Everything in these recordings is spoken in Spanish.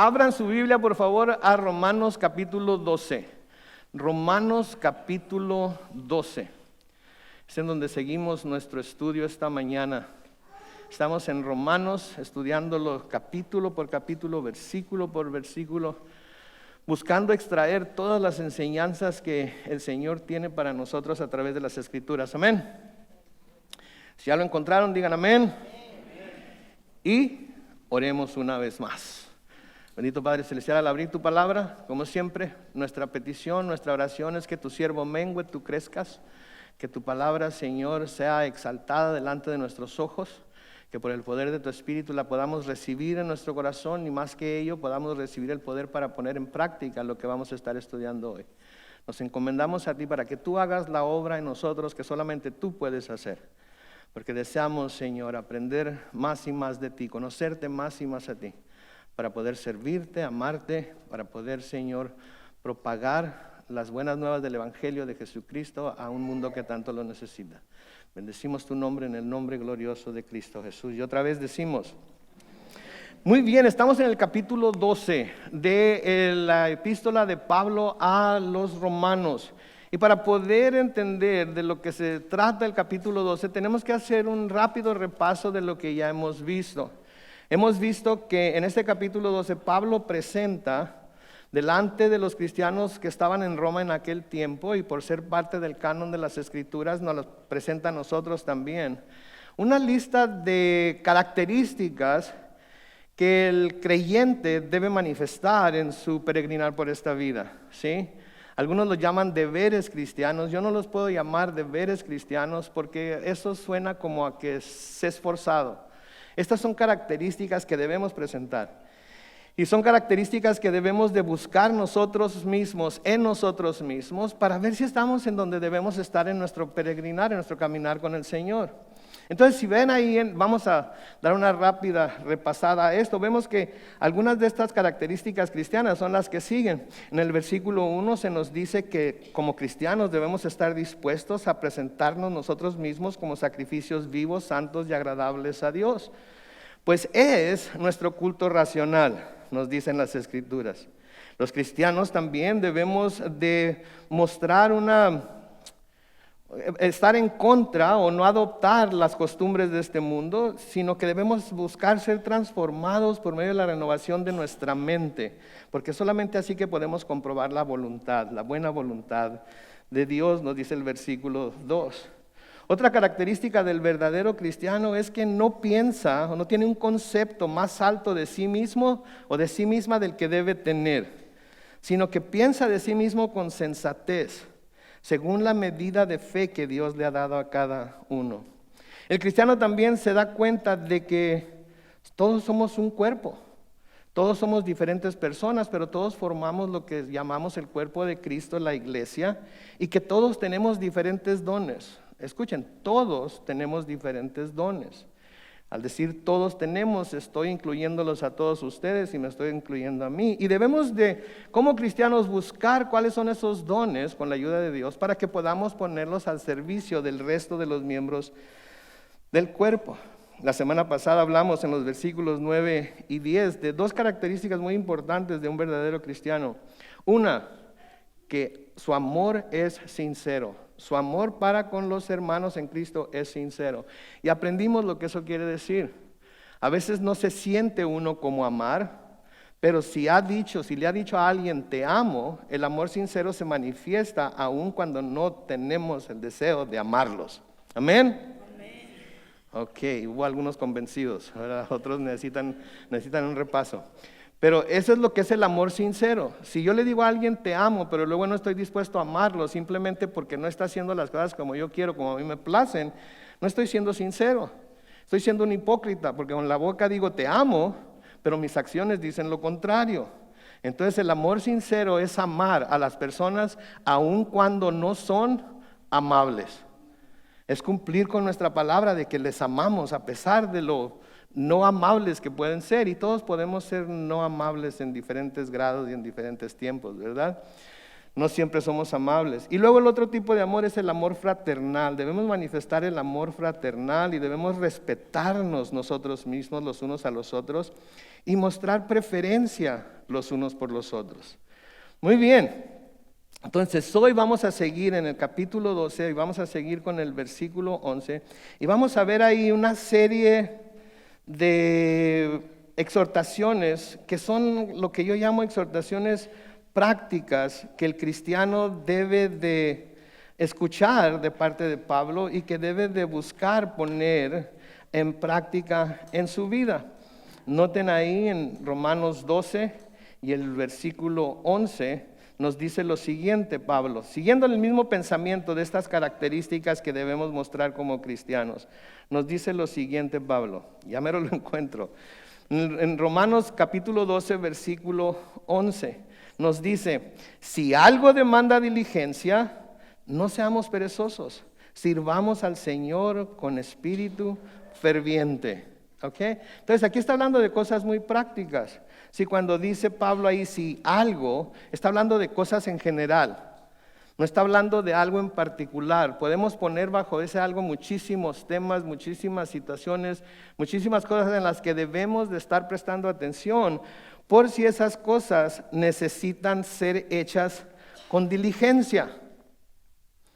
Abran su Biblia, por favor, a Romanos capítulo 12. Romanos capítulo 12. Es en donde seguimos nuestro estudio esta mañana. Estamos en Romanos, estudiándolo capítulo por capítulo, versículo por versículo, buscando extraer todas las enseñanzas que el Señor tiene para nosotros a través de las Escrituras. Amén. Si ya lo encontraron, digan amén. Y oremos una vez más. Bendito Padre Celestial, al abrir tu palabra, como siempre, nuestra petición, nuestra oración es que tu siervo mengue, tú crezcas, que tu palabra, Señor, sea exaltada delante de nuestros ojos, que por el poder de tu Espíritu la podamos recibir en nuestro corazón y más que ello, podamos recibir el poder para poner en práctica lo que vamos a estar estudiando hoy. Nos encomendamos a ti para que tú hagas la obra en nosotros que solamente tú puedes hacer, porque deseamos, Señor, aprender más y más de ti, conocerte más y más a ti, para poder servirte, amarte, para poder, Señor, propagar las buenas nuevas del Evangelio de Jesucristo a un mundo que tanto lo necesita. Bendecimos tu nombre en el nombre glorioso de Cristo Jesús. Y otra vez decimos, muy bien, estamos en el capítulo 12 de la epístola de Pablo a los romanos. Y para poder entender de lo que se trata el capítulo 12, tenemos que hacer un rápido repaso de lo que ya hemos visto. Hemos visto que en este capítulo 12 Pablo presenta delante de los cristianos que estaban en Roma en aquel tiempo, y por ser parte del canon de las Escrituras nos lo presenta a nosotros también, una lista de características que el creyente debe manifestar en su peregrinar por esta vida, ¿sí? Algunos lo llaman deberes cristianos. Yo no los puedo llamar deberes cristianos porque eso suena como a que es esforzado. Estas son características que debemos presentar. Y son características que debemos de buscar nosotros mismos, en nosotros mismos, para ver si estamos en donde debemos estar en nuestro peregrinar, en nuestro caminar con el Señor. Entonces, si ven ahí, vamos a dar una rápida repasada a esto. Vemos que algunas de estas características cristianas son las que siguen. En el versículo 1 se nos dice que como cristianos debemos estar dispuestos a presentarnos nosotros mismos como sacrificios vivos, santos y agradables a Dios. Pues es nuestro culto racional, nos dicen las Escrituras. Los cristianos también debemos de mostrar estar en contra o no adoptar las costumbres de este mundo, sino que debemos buscar ser transformados por medio de la renovación de nuestra mente, porque solamente así que podemos comprobar la voluntad, la buena voluntad de Dios, nos dice el versículo 2. Otra característica del verdadero cristiano es que no piensa o no tiene un concepto más alto de sí mismo o de sí misma del que debe tener, sino que piensa de sí mismo con sensatez, según la medida de fe que Dios le ha dado a cada uno. El cristiano también se da cuenta de que todos somos un cuerpo, todos somos diferentes personas, pero todos formamos lo que llamamos el cuerpo de Cristo, la iglesia, y que todos tenemos diferentes dones. Escuchen, todos tenemos diferentes dones. Al decir todos tenemos, estoy incluyéndolos a todos ustedes y me estoy incluyendo a mí. Y debemos de, como cristianos, buscar cuáles son esos dones con la ayuda de Dios para que podamos ponerlos al servicio del resto de los miembros del cuerpo. La semana pasada hablamos en los versículos 9 y 10 de dos características muy importantes de un verdadero cristiano. Una, que su amor es sincero. Su amor para con los hermanos en Cristo es sincero. Y aprendimos lo que eso quiere decir. A veces no se siente uno como amar, pero si le ha dicho a alguien te amo, el amor sincero se manifiesta aun cuando no tenemos el deseo de amarlos. ¿Amén? Ok, hubo algunos convencidos, ahora otros necesitan un repaso. Pero eso es lo que es el amor sincero. Si yo le digo a alguien te amo, pero luego no estoy dispuesto a amarlo simplemente porque no está haciendo las cosas como yo quiero, como a mí me placen, no estoy siendo sincero. Estoy siendo un hipócrita porque con la boca digo te amo, pero mis acciones dicen lo contrario. Entonces el amor sincero es amar a las personas aun cuando no son amables. Es cumplir con nuestra palabra de que les amamos a pesar de lo no amables que pueden ser, y todos podemos ser no amables en diferentes grados y en diferentes tiempos, ¿verdad? No siempre somos amables. Y luego el otro tipo de amor es el amor fraternal. Debemos manifestar el amor fraternal y debemos respetarnos nosotros mismos los unos a los otros y mostrar preferencia los unos por los otros. Muy bien, entonces hoy vamos a seguir en el capítulo 12 y vamos a seguir con el versículo 11 y vamos a ver ahí una serie de exhortaciones que son lo que yo llamo exhortaciones prácticas que el cristiano debe de escuchar de parte de Pablo y que debe de buscar poner en práctica en su vida. Noten ahí en Romanos 12 y el versículo 11 nos dice lo siguiente, Pablo, siguiendo el mismo pensamiento de estas características que debemos mostrar como cristianos. Nos dice lo siguiente, Pablo, ya mero lo encuentro. En Romanos capítulo 12, versículo 11, nos dice, si algo demanda diligencia, no seamos perezosos, sirvamos al Señor con espíritu ferviente. ¿Okay? Entonces aquí está hablando de cosas muy prácticas. Si cuando dice Pablo ahí, si algo, está hablando de cosas en general. No está hablando de algo en particular. Podemos poner bajo ese algo muchísimos temas, muchísimas situaciones, muchísimas cosas en las que debemos de estar prestando atención, por si esas cosas necesitan ser hechas con diligencia.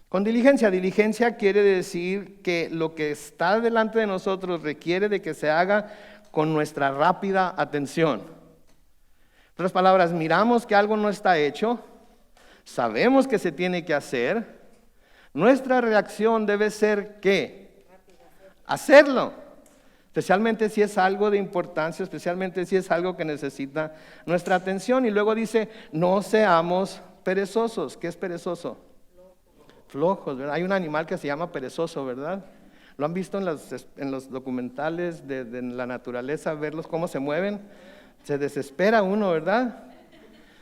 Con diligencia, diligencia quiere decir que lo que está delante de nosotros requiere de que se haga con nuestra rápida atención. En otras palabras, miramos que algo no está hecho, sabemos que se tiene que hacer, nuestra reacción debe ser ¿qué? Hacerlo. Especialmente si es algo de importancia, especialmente si es algo que necesita nuestra atención. Y luego dice, no seamos perezosos. ¿Qué es perezoso? Flojos, ¿verdad? Hay un animal que se llama perezoso, ¿verdad? ¿Lo han visto en los documentales de la naturaleza, verlos cómo se mueven? Se desespera uno, ¿verdad?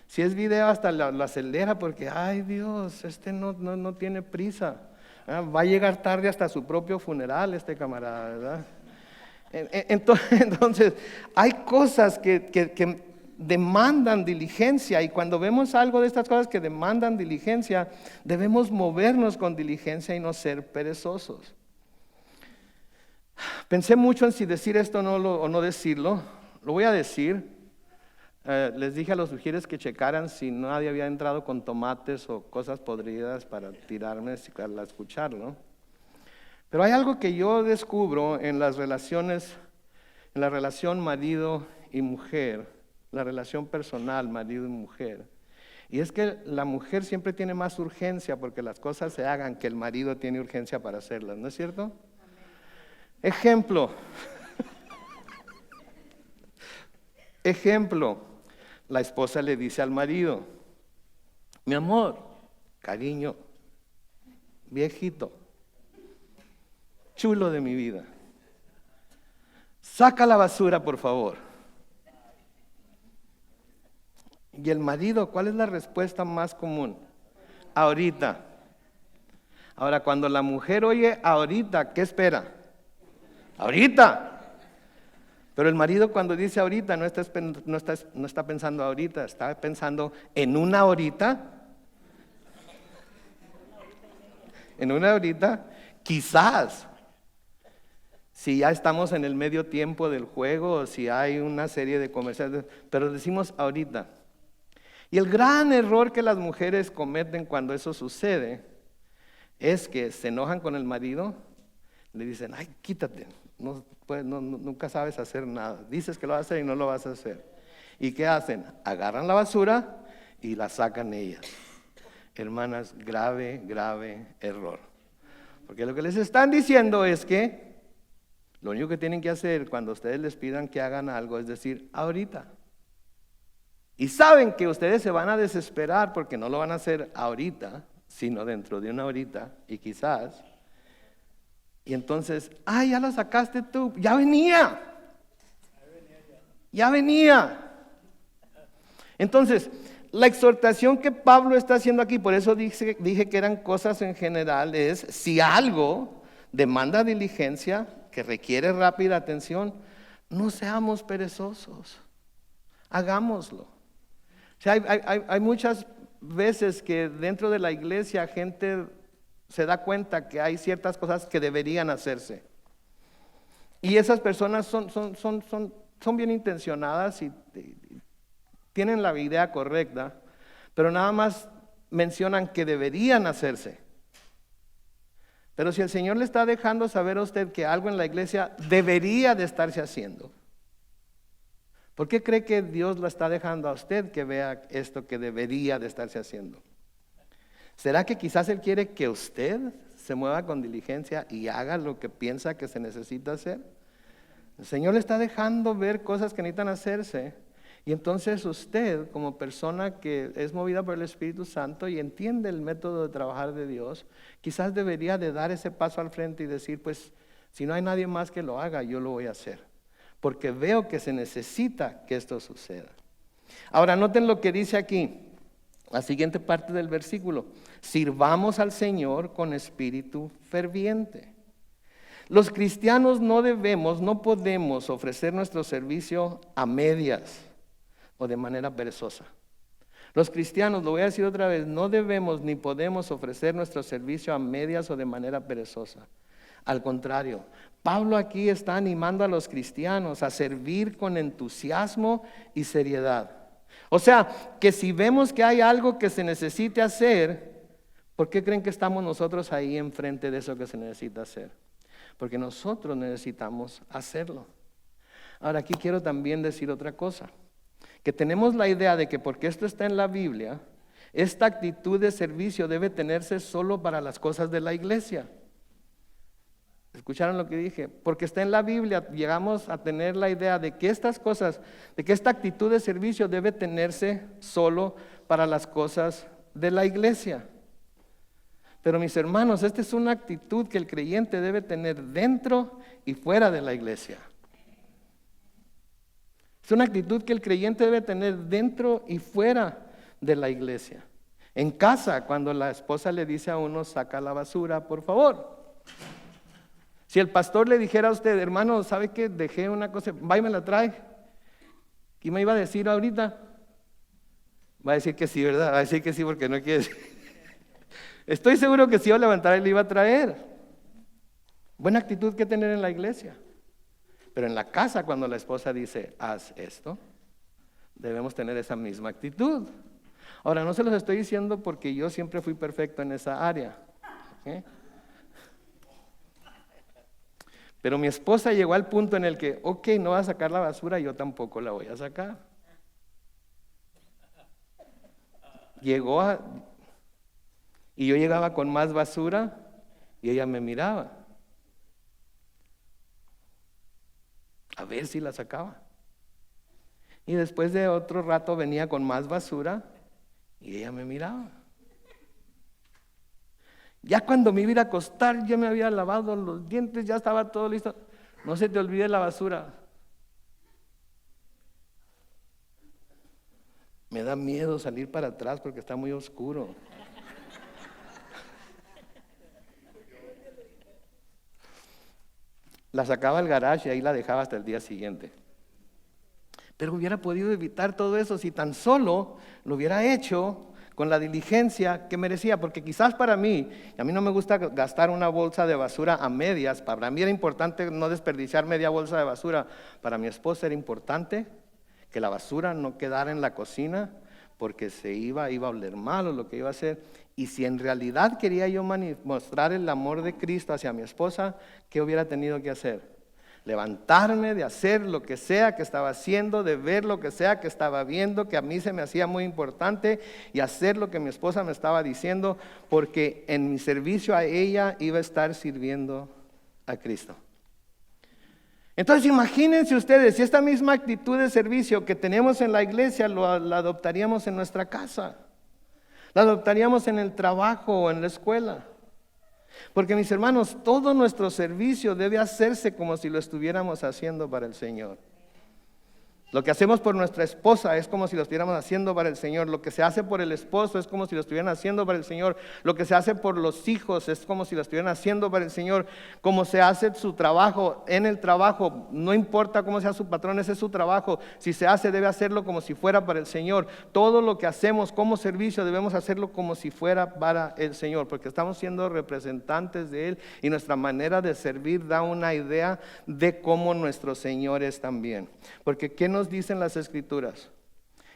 Si es video hasta lo acelera porque, ay Dios, no tiene prisa. Va a llegar tarde hasta su propio funeral este camarada, ¿verdad? Entonces, hay cosas que demandan diligencia y cuando vemos algo de estas cosas que demandan diligencia, debemos movernos con diligencia y no ser perezosos. Pensé mucho en si decir esto o no decirlo. Lo voy a decir. Les dije a los sugieres que checaran si nadie había entrado con tomates o cosas podridas para tirarme al escucharlo. Pero hay algo que yo descubro en las relaciones, en la relación marido y mujer, la relación personal marido y mujer. Y es que la mujer siempre tiene más urgencia porque las cosas se hagan que el marido tiene urgencia para hacerlas, ¿no es cierto? Ejemplo. Ejemplo. La esposa le dice al marido, mi amor, cariño, viejito, chulo de mi vida, saca la basura por favor. Y el marido, ¿cuál es la respuesta más común? Ahorita. Ahora, cuando la mujer oye ahorita, ¿qué espera? Ahorita. Pero el marido cuando dice ahorita no está pensando ahorita, está pensando en una horita. En una horita, quizás. Si ya estamos en el medio tiempo del juego, o si hay una serie de comerciales, pero decimos ahorita. Y el gran error que las mujeres cometen cuando eso sucede es que se enojan con el marido, le dicen, ay, quítate, nunca sabes hacer nada, dices que lo vas a hacer y no lo vas a hacer. ¿Y qué hacen? Agarran la basura y la sacan ellas. Hermanas, grave error. Porque lo que les están diciendo es que lo único que tienen que hacer cuando ustedes les pidan que hagan algo es decir, ahorita. Y saben que ustedes se van a desesperar porque no lo van a hacer ahorita, sino dentro de una horita y quizás. Y entonces, ya lo sacaste tú, ya venía. Entonces, la exhortación que Pablo está haciendo aquí, por eso dije que eran cosas en general, es si algo demanda diligencia, que requiere rápida atención, no seamos perezosos, hagámoslo. O sea, hay muchas veces que dentro de la iglesia gente se da cuenta que hay ciertas cosas que deberían hacerse. Y esas personas son son bien intencionadas y tienen la idea correcta, pero nada más mencionan que deberían hacerse. Pero si el Señor le está dejando saber a usted que algo en la iglesia debería de estarse haciendo, ¿por qué cree que Dios la está dejando a usted que vea esto que debería de estarse haciendo? ¿Será que quizás Él quiere que usted se mueva con diligencia y haga lo que piensa que se necesita hacer? El Señor le está dejando ver cosas que necesitan hacerse. Y entonces usted, como persona que es movida por el Espíritu Santo y entiende el método de trabajar de Dios, quizás debería de dar ese paso al frente y decir, pues, si no hay nadie más que lo haga, yo lo voy a hacer. Porque veo que se necesita que esto suceda. Ahora, noten lo que dice aquí, la siguiente parte del versículo. Sirvamos al Señor con espíritu ferviente. Los cristianos no podemos ofrecer nuestro servicio a medias o de manera perezosa. Los cristianos, lo voy a decir otra vez, no debemos ni podemos ofrecer nuestro servicio a medias o de manera perezosa. Al contrario, Pablo aquí está animando a los cristianos a servir con entusiasmo y seriedad. O sea, que si vemos que hay algo que se necesite hacer, ¿por qué creen que estamos nosotros ahí enfrente de eso que se necesita hacer? Porque nosotros necesitamos hacerlo. Ahora, aquí quiero también decir otra cosa. Que tenemos la idea de que porque esto está en la Biblia, esta actitud de servicio debe tenerse solo para las cosas de la iglesia. ¿Escucharon lo que dije? Porque está en la Biblia, llegamos a tener la idea de que estas cosas, de que esta actitud de servicio debe tenerse solo para las cosas de la iglesia. Pero mis hermanos, esta es una actitud que el creyente debe tener dentro y fuera de la iglesia. Es una actitud que el creyente debe tener dentro y fuera de la iglesia. En casa, cuando la esposa le dice a uno, saca la basura, por favor. Si el pastor le dijera a usted, hermano, ¿sabe qué? Dejé una cosa, va y me la trae. ¿Qué me iba a decir ahorita? Va a decir que sí, ¿verdad? Va a decir que sí porque no quiere decir. Estoy seguro que si yo levantara y le iba a traer. Buena actitud que tener en la iglesia. Pero en la casa, cuando la esposa dice, haz esto, debemos tener esa misma actitud. Ahora, no se los estoy diciendo porque yo siempre fui perfecto en esa área. ¿Okay? Pero mi esposa llegó al punto en el que, ok, no va a sacar la basura, yo tampoco la voy a sacar. Y yo llegaba con más basura y ella me miraba. A ver si la sacaba. Y después de otro rato venía con más basura y ella me miraba. Ya cuando me iba a ir a acostar, ya me había lavado los dientes, ya estaba todo listo. No se te olvide la basura. Me da miedo salir para atrás porque está muy oscuro. La sacaba al garage y ahí la dejaba hasta el día siguiente. Pero hubiera podido evitar todo eso si tan solo lo hubiera hecho con la diligencia que merecía, porque quizás para mí, y a mí no me gusta gastar una bolsa de basura a medias, para mí era importante no desperdiciar media bolsa de basura, para mi esposa era importante que la basura no quedara en la cocina, porque se iba a oler mal o lo que iba a hacer, y si en realidad quería yo mostrar el amor de Cristo hacia mi esposa, ¿qué hubiera tenido que hacer? Levantarme, de hacer lo que sea que estaba haciendo, de ver lo que sea que estaba viendo, que a mí se me hacía muy importante, y hacer lo que mi esposa me estaba diciendo, porque en mi servicio a ella iba a estar sirviendo a Cristo. Entonces imagínense ustedes, si esta misma actitud de servicio que tenemos en la iglesia la adoptaríamos en nuestra casa, la adoptaríamos en el trabajo o en la escuela. Porque mis hermanos, todo nuestro servicio debe hacerse como si lo estuviéramos haciendo para el Señor. Lo que hacemos por nuestra esposa es como si lo estuviéramos haciendo para el Señor. Lo que se hace por el esposo es como si lo estuvieran haciendo para el Señor. Lo que se hace por los hijos es como si lo estuvieran haciendo para el Señor. Como se hace su trabajo en el trabajo, no importa cómo sea su patrón, ese es su trabajo. Si se hace, debe hacerlo como si fuera para el Señor. Todo lo que hacemos como servicio debemos hacerlo como si fuera para el Señor, porque estamos siendo representantes de Él y nuestra manera de servir da una idea de cómo nuestro Señor es también. Porque ¿qué nos dicen las Escrituras?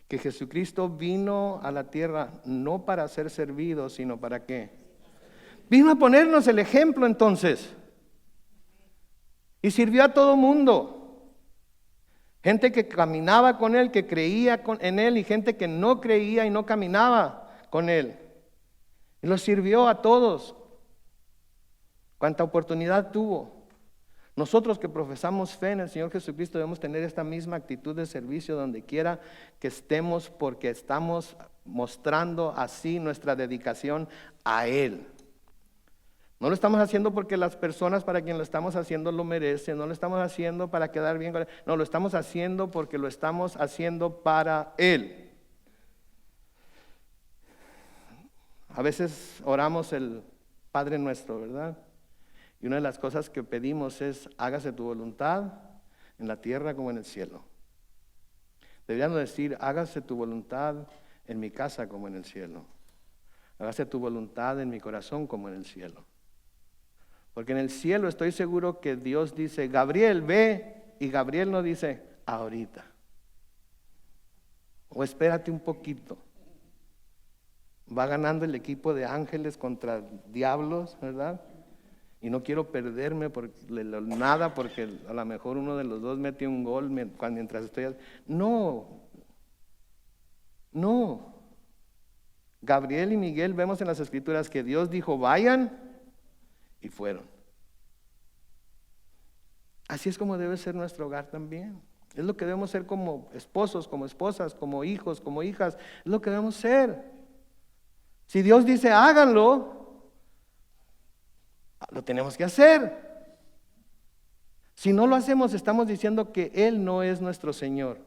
Que Jesucristo vino a la tierra no para ser servido, sino para ¿qué? Vino a ponernos el ejemplo entonces. Y sirvió a todo mundo. Gente que caminaba con Él, que creía en Él, y gente que no creía y no caminaba con Él. Y los sirvió a todos. Cuánta oportunidad tuvo. Nosotros que profesamos fe en el Señor Jesucristo debemos tener esta misma actitud de servicio donde quiera que estemos, porque estamos mostrando así nuestra dedicación a Él. No lo estamos haciendo porque las personas para quien lo estamos haciendo lo merecen, no lo estamos haciendo para quedar bien con Él, no, lo estamos haciendo porque lo estamos haciendo para Él. A veces oramos el Padre Nuestro, ¿verdad? Y una de las cosas que pedimos es: hágase tu voluntad en la tierra como en el cielo. Deberíamos decir: hágase tu voluntad en mi casa como en el cielo. Hágase tu voluntad en mi corazón como en el cielo. Porque en el cielo estoy seguro que Dios dice: Gabriel, ve, y Gabriel no dice: ahorita. O espérate un poquito. Va ganando el equipo de ángeles contra diablos, ¿verdad? Y no quiero perderme por nada, porque a lo mejor uno de los dos mete un gol mientras estoy. No. Gabriel y Miguel vemos en las Escrituras que Dios dijo: vayan, y fueron. Así es como debe ser nuestro hogar también. Es lo que debemos ser como esposos, como esposas, como hijos, como hijas. Es lo que debemos ser. Si Dios dice háganlo, lo tenemos que hacer. Si no lo hacemos, estamos diciendo que Él no es nuestro Señor.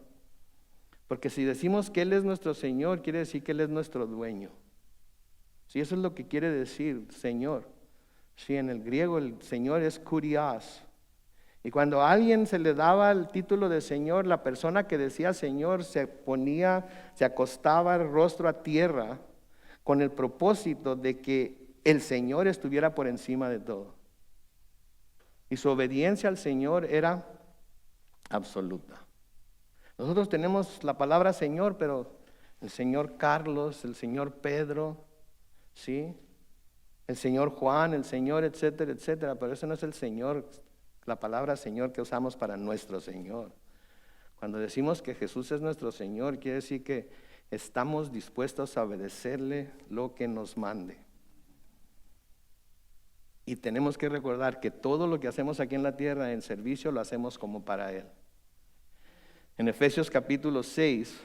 Porque si decimos que Él es nuestro Señor, quiere decir que Él es nuestro dueño. Si eso es lo que quiere decir Señor. Si en el griego el Señor es kurios. Y cuando a alguien se le daba el título de Señor, la persona que decía Señor se acostaba el rostro a tierra con el propósito de que el Señor estuviera por encima de todo. Y su obediencia al Señor era absoluta. Nosotros tenemos la palabra Señor, pero el Señor Carlos, el Señor Pedro, ¿sí? El Señor Juan, el Señor etcétera, etcétera. Pero eso no es el Señor, la palabra Señor que usamos para nuestro Señor. Cuando decimos que Jesús es nuestro Señor, quiere decir que estamos dispuestos a obedecerle lo que nos mande. Y tenemos que recordar que todo lo que hacemos aquí en la tierra en servicio lo hacemos como para Él. En Efesios capítulo 6,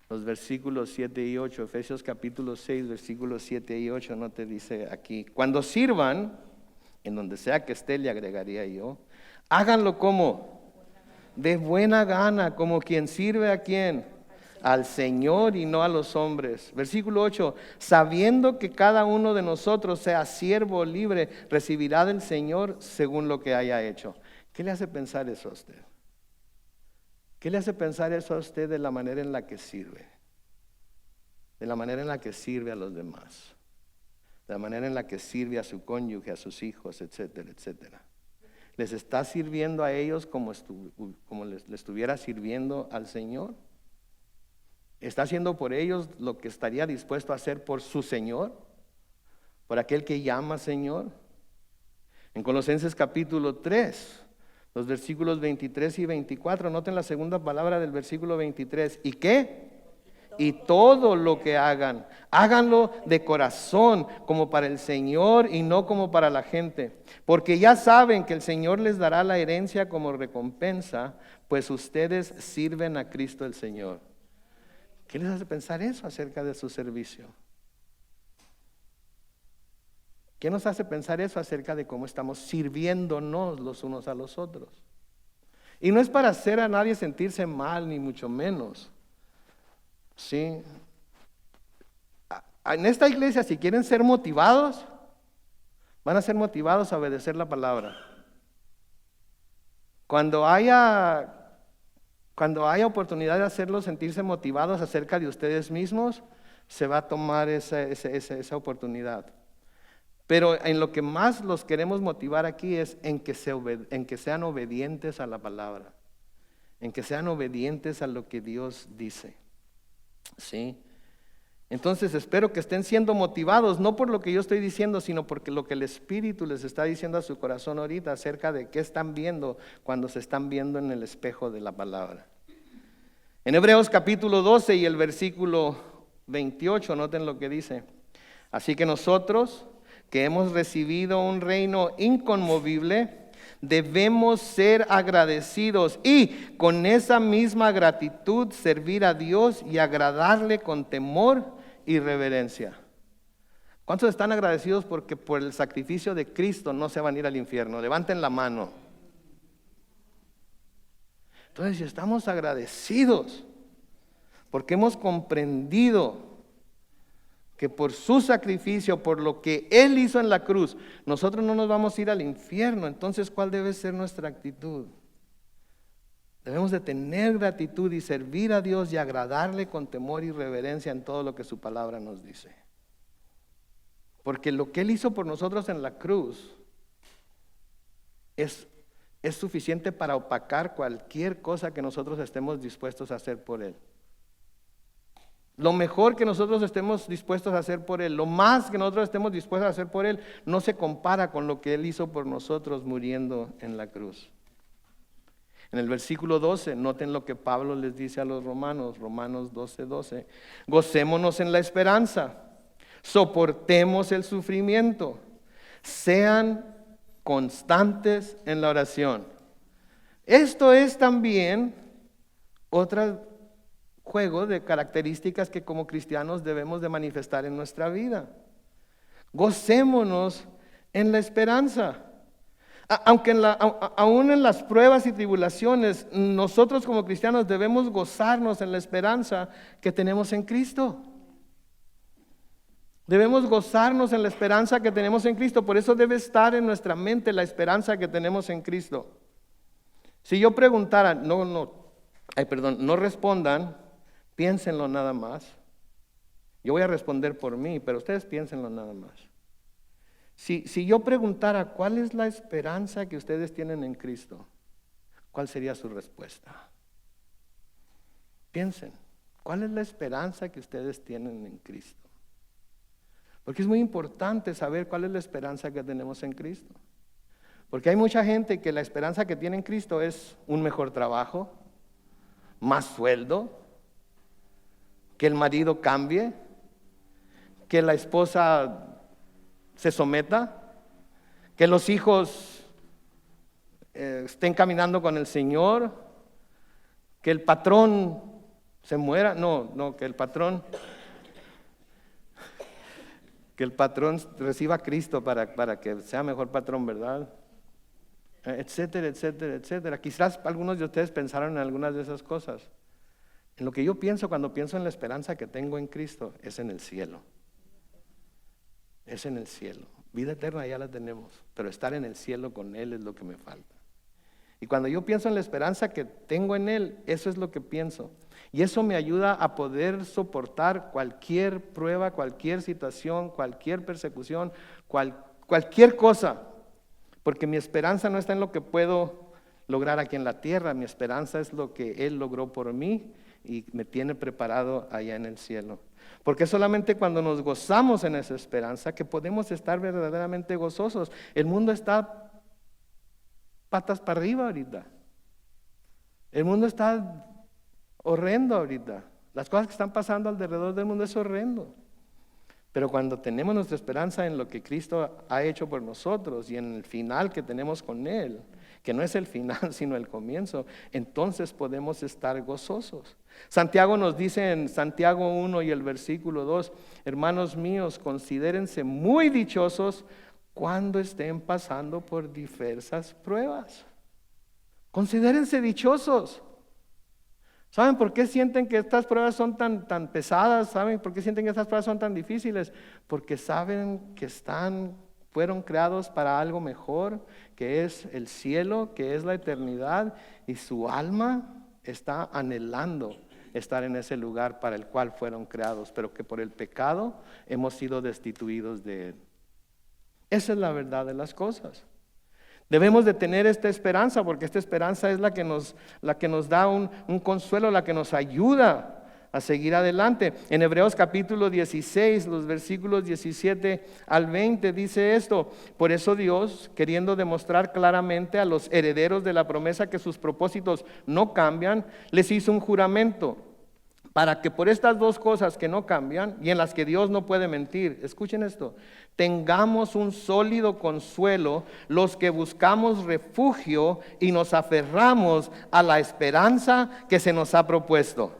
los versículos 7 y 8, Efesios capítulo 6, versículos 7 y 8, no te dice aquí: cuando sirvan, en donde sea que esté, le agregaría yo, háganlo como de buena gana, como quien sirve a quién, al Señor y no a los hombres. Versículo 8, sabiendo que cada uno de nosotros, sea siervo libre, recibirá del Señor según lo que haya hecho. ¿Qué le hace pensar eso a usted? ¿Qué le hace pensar eso a usted de la manera en la que sirve? De la manera en la que sirve a los demás. De la manera en la que sirve a su cónyuge, a sus hijos, etcétera, etcétera. ¿Les está sirviendo a ellos como le estuviera sirviendo al Señor? ¿Está haciendo por ellos lo que estaría dispuesto a hacer por su Señor? ¿Por aquel que llama Señor? En Colosenses capítulo 3, los versículos 23 y 24, noten la segunda palabra del versículo 23. ¿Y qué? Y todo lo que hagan, háganlo de corazón, como para el Señor y no como para la gente. Porque ya saben que el Señor les dará la herencia como recompensa, pues ustedes sirven a Cristo el Señor. ¿Qué les hace pensar eso acerca de su servicio? ¿Qué nos hace pensar eso acerca de cómo estamos sirviéndonos los unos a los otros? Y no es para hacer a nadie sentirse mal, ni mucho menos. ¿Sí? En esta iglesia, si quieren ser motivados, van a ser motivados a obedecer la palabra. Cuando haya oportunidad de hacerlos sentirse motivados acerca de ustedes mismos, se va a tomar esa oportunidad. Pero en lo que más los queremos motivar aquí es en que sean obedientes a la palabra, en que sean obedientes a lo que Dios dice. ¿Sí? Entonces espero que estén siendo motivados, no por lo que yo estoy diciendo, sino porque lo que el Espíritu les está diciendo a su corazón ahorita acerca de qué están viendo cuando se están viendo en el espejo de la palabra. En Hebreos capítulo 12 y el versículo 28, noten lo que dice. Así que nosotros, que hemos recibido un reino inconmovible, debemos ser agradecidos y con esa misma gratitud servir a Dios y agradarle con temor y reverencia. ¿Cuántos están agradecidos porque por el sacrificio de Cristo no se van a ir al infierno? Levanten la mano. Entonces, si estamos agradecidos porque hemos comprendido que por su sacrificio, por lo que Él hizo en la cruz, nosotros no nos vamos a ir al infierno, entonces ¿cuál debe ser nuestra actitud? Debemos de tener gratitud y servir a Dios y agradarle con temor y reverencia en todo lo que su palabra nos dice. Porque lo que Él hizo por nosotros en la cruz es suficiente para opacar cualquier cosa que nosotros estemos dispuestos a hacer por Él. Lo mejor que nosotros estemos dispuestos a hacer por Él, lo más que nosotros estemos dispuestos a hacer por Él, no se compara con lo que Él hizo por nosotros muriendo en la cruz. En el versículo 12, noten lo que Pablo les dice a los romanos, Romanos 12:12. Gocémonos en la esperanza, soportemos el sufrimiento, sean constantes en la oración. Esto es también otro juego de características que como cristianos debemos de manifestar en nuestra vida. Gocémonos en la esperanza. Aunque aún en las pruebas y tribulaciones, nosotros como cristianos debemos gozarnos en la esperanza que tenemos en Cristo. Debemos gozarnos en la esperanza que tenemos en Cristo. Por eso debe estar en nuestra mente la esperanza que tenemos en Cristo. Si yo preguntara, no respondan, piénsenlo nada más. Yo voy a responder por mí, pero ustedes piénsenlo nada más. Si yo preguntara cuál es la esperanza que ustedes tienen en Cristo, ¿cuál sería su respuesta? Piensen, ¿cuál es la esperanza que ustedes tienen en Cristo? Porque es muy importante saber cuál es la esperanza que tenemos en Cristo. Porque hay mucha gente que la esperanza que tiene en Cristo es un mejor trabajo, más sueldo, que el marido cambie, que la esposa se someta, que los hijos estén caminando con el Señor, que el patrón se muera, que el patrón reciba a Cristo para que sea mejor patrón, ¿verdad? Etcétera, etcétera, etcétera. Quizás algunos de ustedes pensaron en algunas de esas cosas. En lo que yo pienso cuando pienso en la esperanza que tengo en Cristo es en el cielo. Es en el cielo. Vida eterna ya la tenemos, pero estar en el cielo con Él es lo que me falta. Y cuando yo pienso en la esperanza que tengo en Él, eso es lo que pienso. Y eso me ayuda a poder soportar cualquier prueba, cualquier situación, cualquier persecución, cualquier cosa. Porque mi esperanza no está en lo que puedo lograr aquí en la tierra, mi esperanza es lo que Él logró por mí y me tiene preparado allá en el cielo. Porque solamente cuando nos gozamos en esa esperanza que podemos estar verdaderamente gozosos. El mundo está patas para arriba ahorita. El mundo está horrendo ahorita. Las cosas que están pasando alrededor del mundo es horrendo. Pero cuando tenemos nuestra esperanza en lo que Cristo ha hecho por nosotros y en el final que tenemos con Él, que no es el final sino el comienzo, entonces podemos estar gozosos. Santiago nos dice en Santiago 1 y el versículo 2, hermanos míos, considérense muy dichosos cuando estén pasando por diversas pruebas. Considérense dichosos. ¿Saben por qué sienten que estas pruebas son tan pesadas? ¿Saben por qué sienten que estas pruebas son tan difíciles? Porque saben que fueron creados para algo mejor, que es el cielo, que es la eternidad, y su alma está anhelando estar en ese lugar para el cual fueron creados, pero que por el pecado hemos sido destituidos de él. Esa es la verdad de las cosas. Debemos de tener esta esperanza, porque esta esperanza es la que nos da un consuelo, la que nos ayuda a seguir adelante. En Hebreos capítulo 16, los versículos 17 al 20 dice esto: por eso Dios, queriendo demostrar claramente a los herederos de la promesa que sus propósitos no cambian, les hizo un juramento, para que por estas dos cosas que no cambian y en las que Dios no puede mentir, escuchen esto, tengamos un sólido consuelo los que buscamos refugio y nos aferramos a la esperanza que se nos ha propuesto.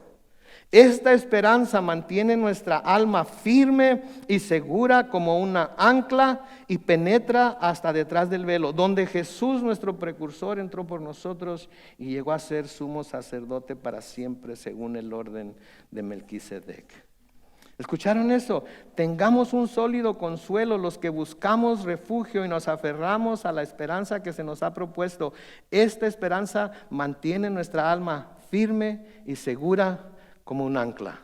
Esta esperanza mantiene nuestra alma firme y segura como una ancla y penetra hasta detrás del velo, donde Jesús, nuestro precursor, entró por nosotros y llegó a ser sumo sacerdote para siempre según el orden de Melquisedec. ¿Escucharon eso? Tengamos un sólido consuelo los que buscamos refugio y nos aferramos a la esperanza que se nos ha propuesto. Esta esperanza mantiene nuestra alma firme y segura como un ancla.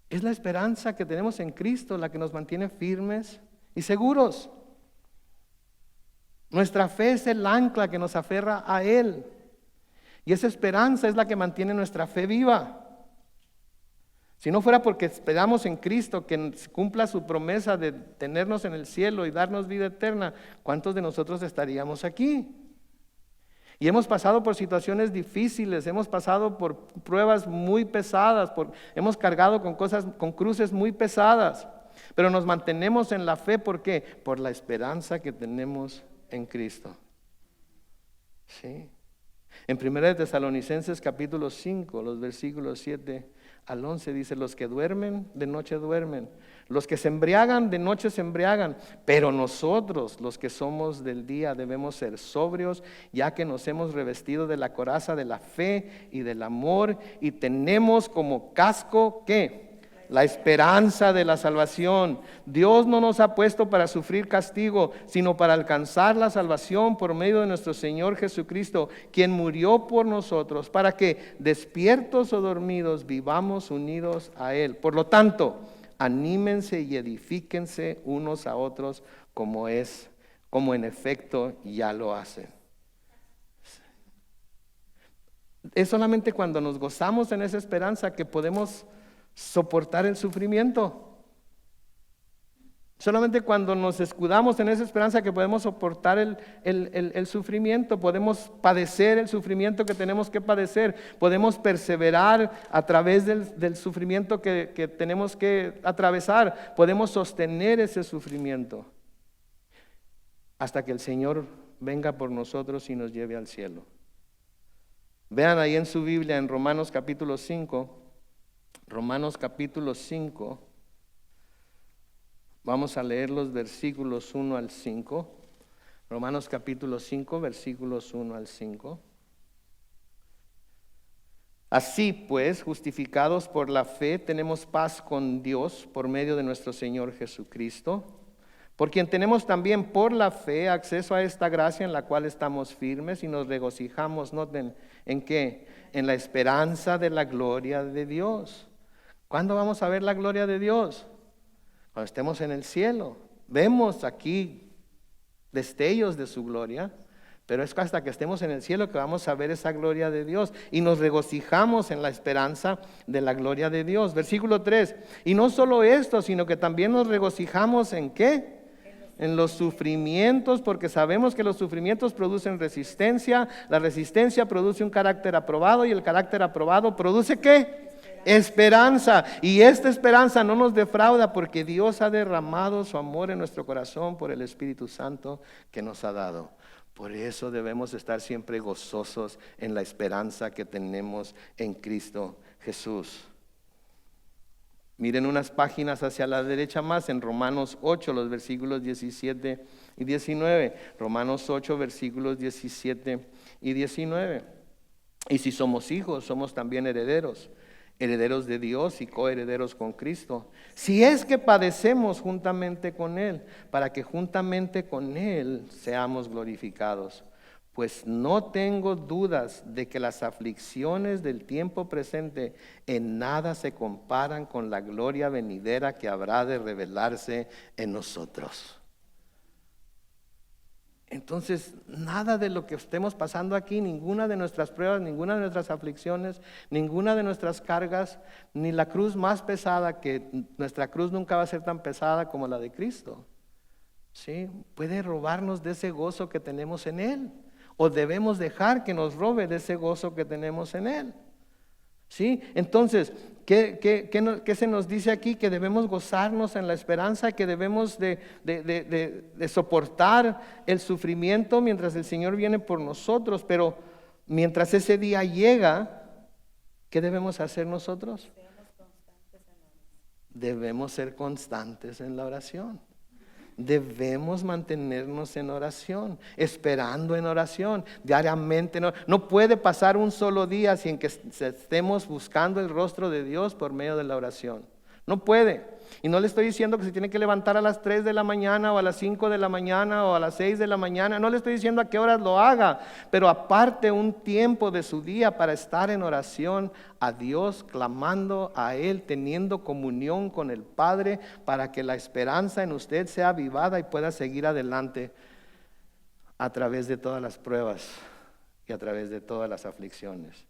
Es la esperanza que tenemos en Cristo la que nos mantiene firmes y seguros. Nuestra fe es el ancla que nos aferra a Él. Y esa esperanza es la que mantiene nuestra fe viva. Si no fuera porque esperamos en Cristo que cumpla su promesa de tenernos en el cielo y darnos vida eterna, ¿cuántos de nosotros estaríamos aquí? Y hemos pasado por situaciones difíciles, hemos pasado por pruebas muy pesadas, hemos cargado con cruces muy pesadas, pero nos mantenemos en la fe. ¿Por qué? Por la esperanza que tenemos en Cristo. ¿Sí? En 1 Tesalonicenses capítulo 5, los versículos 7 al 11 dice: los que duermen, de noche duermen. Los que se embriagan, de noche se embriagan. Pero nosotros, los que somos del día, debemos ser sobrios, ya que nos hemos revestido de la coraza de la fe y del amor, y tenemos como casco, ¿qué? La esperanza de la salvación. Dios no nos ha puesto para sufrir castigo, sino para alcanzar la salvación por medio de nuestro Señor Jesucristo, quien murió por nosotros, para que, despiertos o dormidos, vivamos unidos a Él. Por lo tanto, anímense y edifíquense unos a otros como en efecto ya lo hacen. Es solamente cuando nos gozamos en esa esperanza que podemos soportar el sufrimiento. Solamente cuando nos escudamos en esa esperanza que podemos soportar el sufrimiento, podemos padecer el sufrimiento que tenemos que padecer, podemos perseverar a través del sufrimiento que tenemos que atravesar, podemos sostener ese sufrimiento hasta que el Señor venga por nosotros y nos lleve al cielo. Vean ahí en su Biblia, en Romanos capítulo 5, vamos a leer los versículos 1 al 5. Romanos capítulo 5, versículos 1 al 5. Así pues, justificados por la fe, tenemos paz con Dios por medio de nuestro Señor Jesucristo, por quien tenemos también por la fe acceso a esta gracia en la cual estamos firmes y nos regocijamos, noten, ¿en qué? En la esperanza de la gloria de Dios. ¿Cuándo vamos a ver la gloria de Dios? Cuando estemos en el cielo. Vemos aquí destellos de su gloria, pero es hasta que estemos en el cielo que vamos a ver esa gloria de Dios y nos regocijamos en la esperanza de la gloria de Dios. Versículo 3, y no solo esto, sino que también nos regocijamos ¿en qué? En los sufrimientos, porque sabemos que los sufrimientos producen resistencia, la resistencia produce un carácter aprobado y el carácter aprobado produce ¿qué? Esperanza. Y esta esperanza no nos defrauda porque Dios ha derramado su amor en nuestro corazón por el Espíritu Santo que nos ha dado. Por eso debemos estar siempre gozosos en la esperanza que tenemos en Cristo Jesús. Miren unas páginas hacia la derecha más, en Romanos 8, los versículos 17 y 19. Romanos 8, versículos 17 y 19. Y si somos hijos, somos también herederos, herederos de Dios y coherederos con Cristo. Si es que padecemos juntamente con Él, para que juntamente con Él seamos glorificados. Pues no tengo dudas de que las aflicciones del tiempo presente en nada se comparan con la gloria venidera que habrá de revelarse en nosotros. Entonces, nada de lo que estemos pasando aquí, ninguna de nuestras pruebas, ninguna de nuestras aflicciones, ninguna de nuestras cargas, ni la cruz más pesada, que nuestra cruz nunca va a ser tan pesada como la de Cristo, ¿sí? Puede robarnos de ese gozo que tenemos en Él, o debemos dejar que nos robe de ese gozo que tenemos en Él. ¿Sí? Entonces, ¿qué se nos dice aquí? Que debemos gozarnos en la esperanza, que debemos de soportar el sufrimiento mientras el Señor viene por nosotros. Pero mientras ese día llega, ¿qué debemos hacer nosotros? Debemos ser constantes en la oración. Debemos mantenernos en oración, esperando en oración, diariamente. No puede pasar un solo día sin que estemos buscando el rostro de Dios por medio de la oración. No puede. Y no le estoy diciendo que se tiene que levantar a las 3 de la mañana o a las 5 de la mañana o a las 6 de la mañana. No le estoy diciendo a qué horas lo haga, pero aparte un tiempo de su día para estar en oración a Dios, clamando a Él, teniendo comunión con el Padre, para que la esperanza en usted sea avivada y pueda seguir adelante a través de todas las pruebas y a través de todas las aflicciones.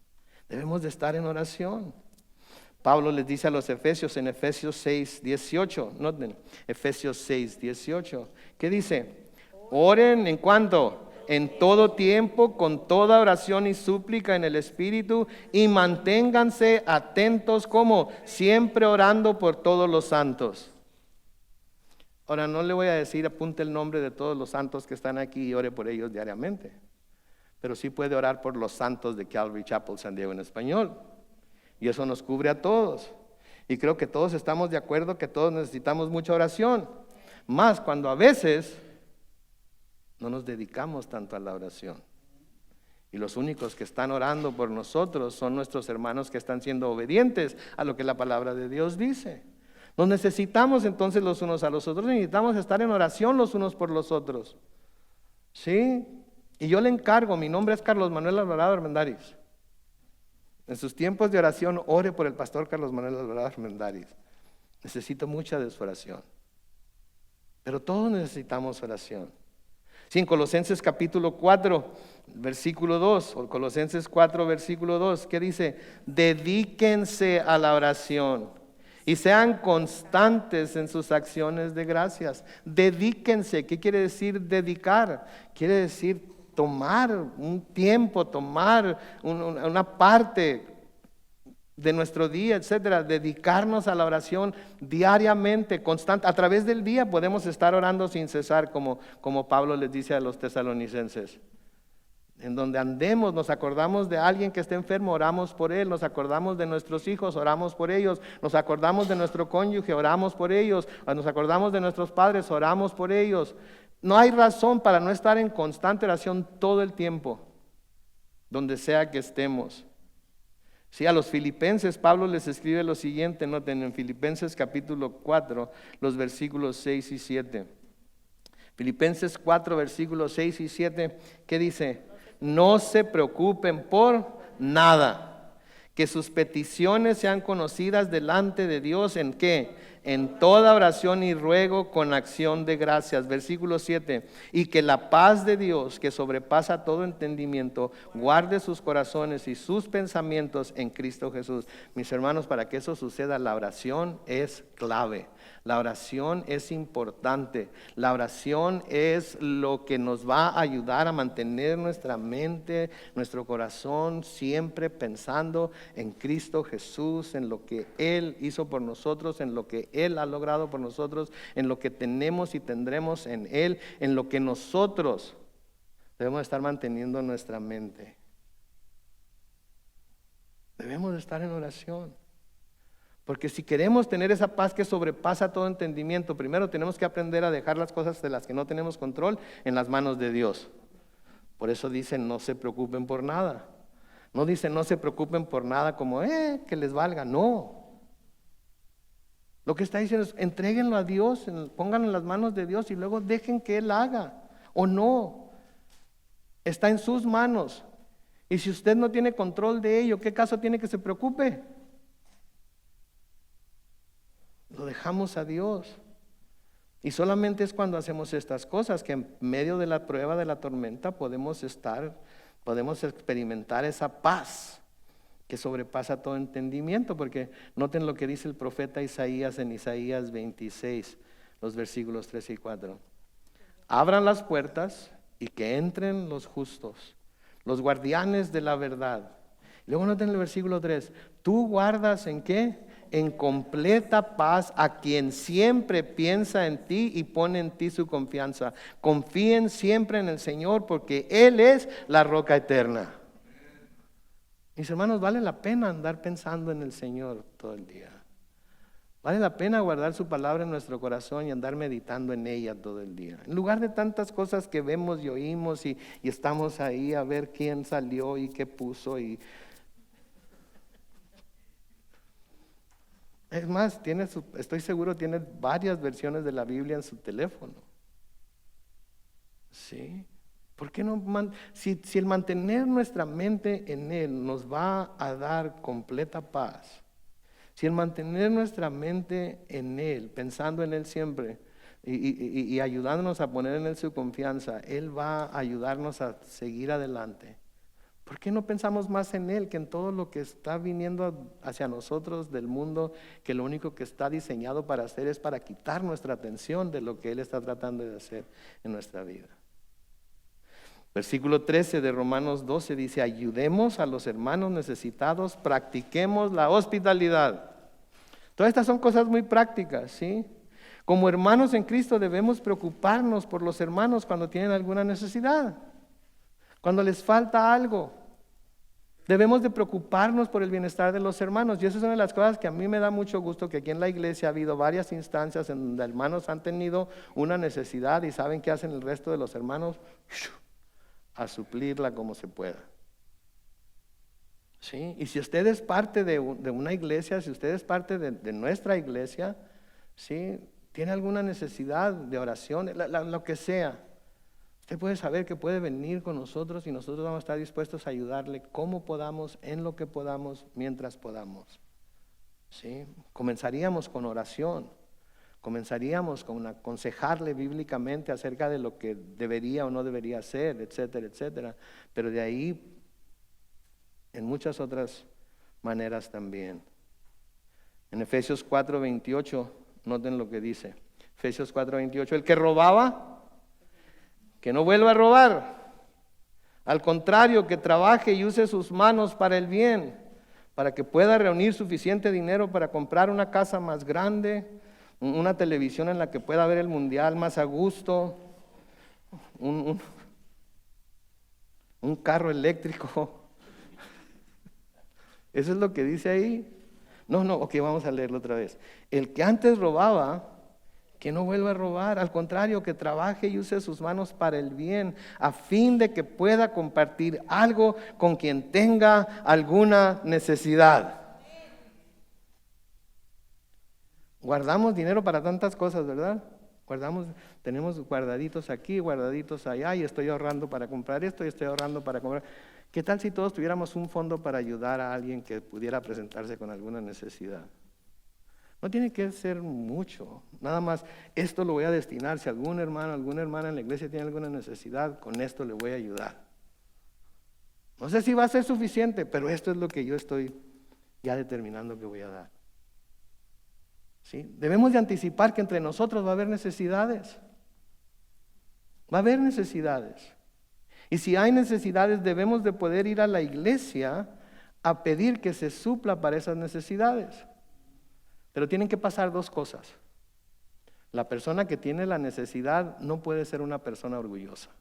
Debemos de estar en oración. Pablo les dice a los Efesios en Efesios 6, 18, noten, Efesios 6, 18, ¿qué dice? Oren en cuanto, en todo tiempo, con toda oración y súplica en el Espíritu, y manténganse atentos, como siempre orando por todos los santos. Ahora no le voy a decir, apunte el nombre de todos los santos que están aquí y ore por ellos diariamente, pero sí puede orar por los santos de Calvary Chapel San Diego en español. Y eso nos cubre a todos. Y creo que todos estamos de acuerdo que todos necesitamos mucha oración. Más cuando a veces no nos dedicamos tanto a la oración. Y los únicos que están orando por nosotros son nuestros hermanos que están siendo obedientes a lo que la palabra de Dios dice. Nos necesitamos entonces los unos a los otros. Necesitamos estar en oración los unos por los otros. ¿Sí? Y yo le encargo, mi nombre es Carlos Manuel Alvarado Armendáriz. En sus tiempos de oración, ore por el pastor Carlos Manuel Alvarado Armendáriz. Necesito mucha de su oración. Pero todos necesitamos oración. Sí, en Colosenses capítulo 4, versículo 2, o Colosenses 4, versículo 2, ¿qué dice? Dedíquense a la oración y sean constantes en sus acciones de gracias. Dedíquense. ¿Qué quiere decir dedicar? Quiere decir tomar un tiempo, tomar una parte de nuestro día, etcétera, dedicarnos a la oración diariamente, constante. A través del día podemos estar orando sin cesar, como Pablo les dice a los tesalonicenses. En donde andemos, nos acordamos de alguien que esté enfermo, oramos por él. Nos acordamos de nuestros hijos, oramos por ellos. Nos acordamos de nuestro cónyuge, oramos por ellos. Nos acordamos de nuestros padres, oramos por ellos. No hay razón para no estar en constante oración todo el tiempo, donde sea que estemos. Sí, a los filipenses Pablo les escribe lo siguiente, noten en Filipenses capítulo 4, los versículos 6 y 7. Filipenses 4, versículos 6 y 7, ¿qué dice? No se preocupen por nada, que sus peticiones sean conocidas delante de Dios, ¿en qué? En toda oración y ruego con acción de gracias. Versículo 7, y que la paz de Dios, que sobrepasa todo entendimiento, guarde sus corazones y sus pensamientos en Cristo Jesús. Mis hermanos, para que eso suceda, la oración es clave. La oración es importante. La oración es lo que nos va a ayudar a mantener nuestra mente, nuestro corazón siempre pensando en Cristo Jesús, en lo que Él hizo por nosotros, en lo que Él ha logrado por nosotros, en lo que tenemos y tendremos en Él, en lo que nosotros debemos estar manteniendo nuestra mente. Debemos de estar en oración. Porque si queremos tener esa paz que sobrepasa todo entendimiento, primero tenemos que aprender a dejar las cosas de las que no tenemos control en las manos de Dios. Por eso dicen no se preocupen por nada. No dicen no se preocupen por nada como que les valga, no. Lo que está diciendo es entréguenlo a Dios, pónganlo en las manos de Dios y luego dejen que Él haga. O no, está en sus manos. Y si usted no tiene control de ello, ¿qué caso tiene que se preocupe? Lo dejamos a Dios. Y solamente es cuando hacemos estas cosas que en medio de la prueba, de la tormenta, podemos experimentar esa paz que sobrepasa todo entendimiento. Porque noten lo que dice el profeta Isaías en Isaías 26, los versículos 3 y 4. Abran las puertas y que entren los justos, los guardianes de la verdad. Luego noten el versículo 3. Tú guardas ¿en qué? En completa paz a quien siempre piensa en ti y pone en ti su confianza. Confíen siempre en el Señor porque Él es la roca eterna. Mis hermanos, vale la pena andar pensando en el Señor todo el día. Vale la pena guardar su palabra en nuestro corazón y andar meditando en ella todo el día. En lugar de tantas cosas que vemos y oímos y estamos ahí a ver quién salió y qué puso. Es más, estoy seguro tiene varias versiones de la Biblia en su teléfono. ¿Sí? ¿Por qué no? Si el mantener nuestra mente en Él nos va a dar completa paz, si el mantener nuestra mente en Él, pensando en Él siempre y ayudándonos a poner en Él su confianza, Él va a ayudarnos a seguir adelante. ¿Por qué no pensamos más en Él que en todo lo que está viniendo hacia nosotros del mundo, que lo único que está diseñado para hacer es para quitar nuestra atención de lo que Él está tratando de hacer en nuestra vida? Versículo 13 de Romanos 12 dice, ayudemos a los hermanos necesitados, practiquemos la hospitalidad. Todas estas son cosas muy prácticas, ¿sí? Como hermanos en Cristo debemos preocuparnos por los hermanos cuando tienen alguna necesidad, cuando les falta algo. Debemos de preocuparnos por el bienestar de los hermanos. Y esa es una de las cosas que a mí me da mucho gusto, que aquí en la iglesia ha habido varias instancias en donde hermanos han tenido una necesidad y saben qué hacen el resto de los hermanos, a suplirla como se pueda. ¿Sí? Y si usted es parte de una iglesia, si usted es parte de nuestra iglesia, ¿sí? Tiene alguna necesidad de oración, lo que sea, usted puede saber que puede venir con nosotros y nosotros vamos a estar dispuestos a ayudarle como podamos, en lo que podamos, mientras podamos. ¿Sí? Comenzaríamos con oración. Comenzaríamos con aconsejarle bíblicamente acerca de lo que debería o no debería hacer, etcétera, etcétera. Pero de ahí, en muchas otras maneras también. En Efesios 4:28, noten lo que dice. Efesios 4:28, el que robaba, que no vuelva a robar. Al contrario, que trabaje y use sus manos para el bien, para que pueda reunir suficiente dinero para comprar una casa más grande, una televisión en la que pueda ver el mundial más a gusto, un carro eléctrico. Eso es lo que dice ahí. No, ok, vamos a leerlo otra vez. El que antes robaba, que no vuelva a robar. Al contrario, que trabaje y use sus manos para el bien, a fin de que pueda compartir algo con quien tenga alguna necesidad. Guardamos dinero para tantas cosas, ¿verdad? Tenemos guardaditos aquí, guardaditos allá, y estoy ahorrando para comprar esto, y estoy ahorrando para comprar. ¿Qué tal si todos tuviéramos un fondo para ayudar a alguien que pudiera presentarse con alguna necesidad? No tiene que ser mucho, nada más esto lo voy a destinar. Si algún hermano, alguna hermana en la iglesia tiene alguna necesidad, con esto le voy a ayudar. No sé si va a ser suficiente, pero esto es lo que yo estoy ya determinando que voy a dar. ¿Sí? Debemos de anticipar que entre nosotros va a haber necesidades. Va a haber necesidades. Y si hay necesidades, debemos de poder ir a la iglesia a pedir que se supla para esas necesidades. Pero tienen que pasar dos cosas. La persona que tiene la necesidad no puede ser una persona orgullosa.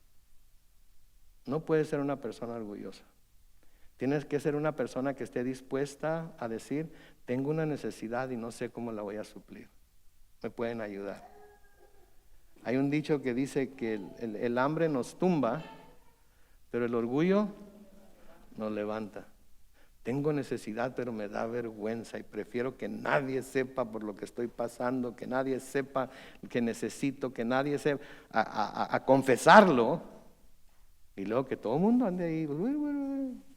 No puede ser una persona orgullosa. Tienes que ser una persona que esté dispuesta a decir, tengo una necesidad y no sé cómo la voy a suplir. ¿Me pueden ayudar? Hay un dicho que dice que el hambre nos tumba, pero el orgullo nos levanta. Tengo necesidad, pero me da vergüenza y prefiero que nadie sepa por lo que estoy pasando, que nadie sepa que necesito, que nadie sepa, a confesarlo. Y luego que todo el mundo ande ahí,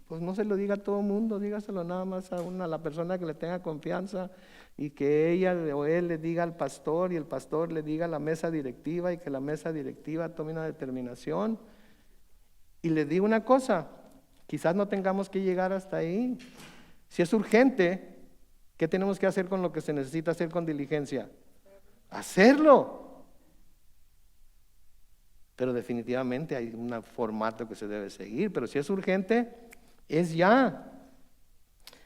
pues no se lo diga a todo el mundo, dígaselo nada más a la persona que le tenga confianza, y que ella o él le diga al pastor y el pastor le diga a la mesa directiva y que la mesa directiva tome una determinación. Y le digo una cosa, quizás no tengamos que llegar hasta ahí. Si es urgente, ¿qué tenemos que hacer con lo que se necesita hacer con diligencia? Hacerlo. Pero definitivamente hay un formato que se debe seguir. Pero si es urgente, es ya.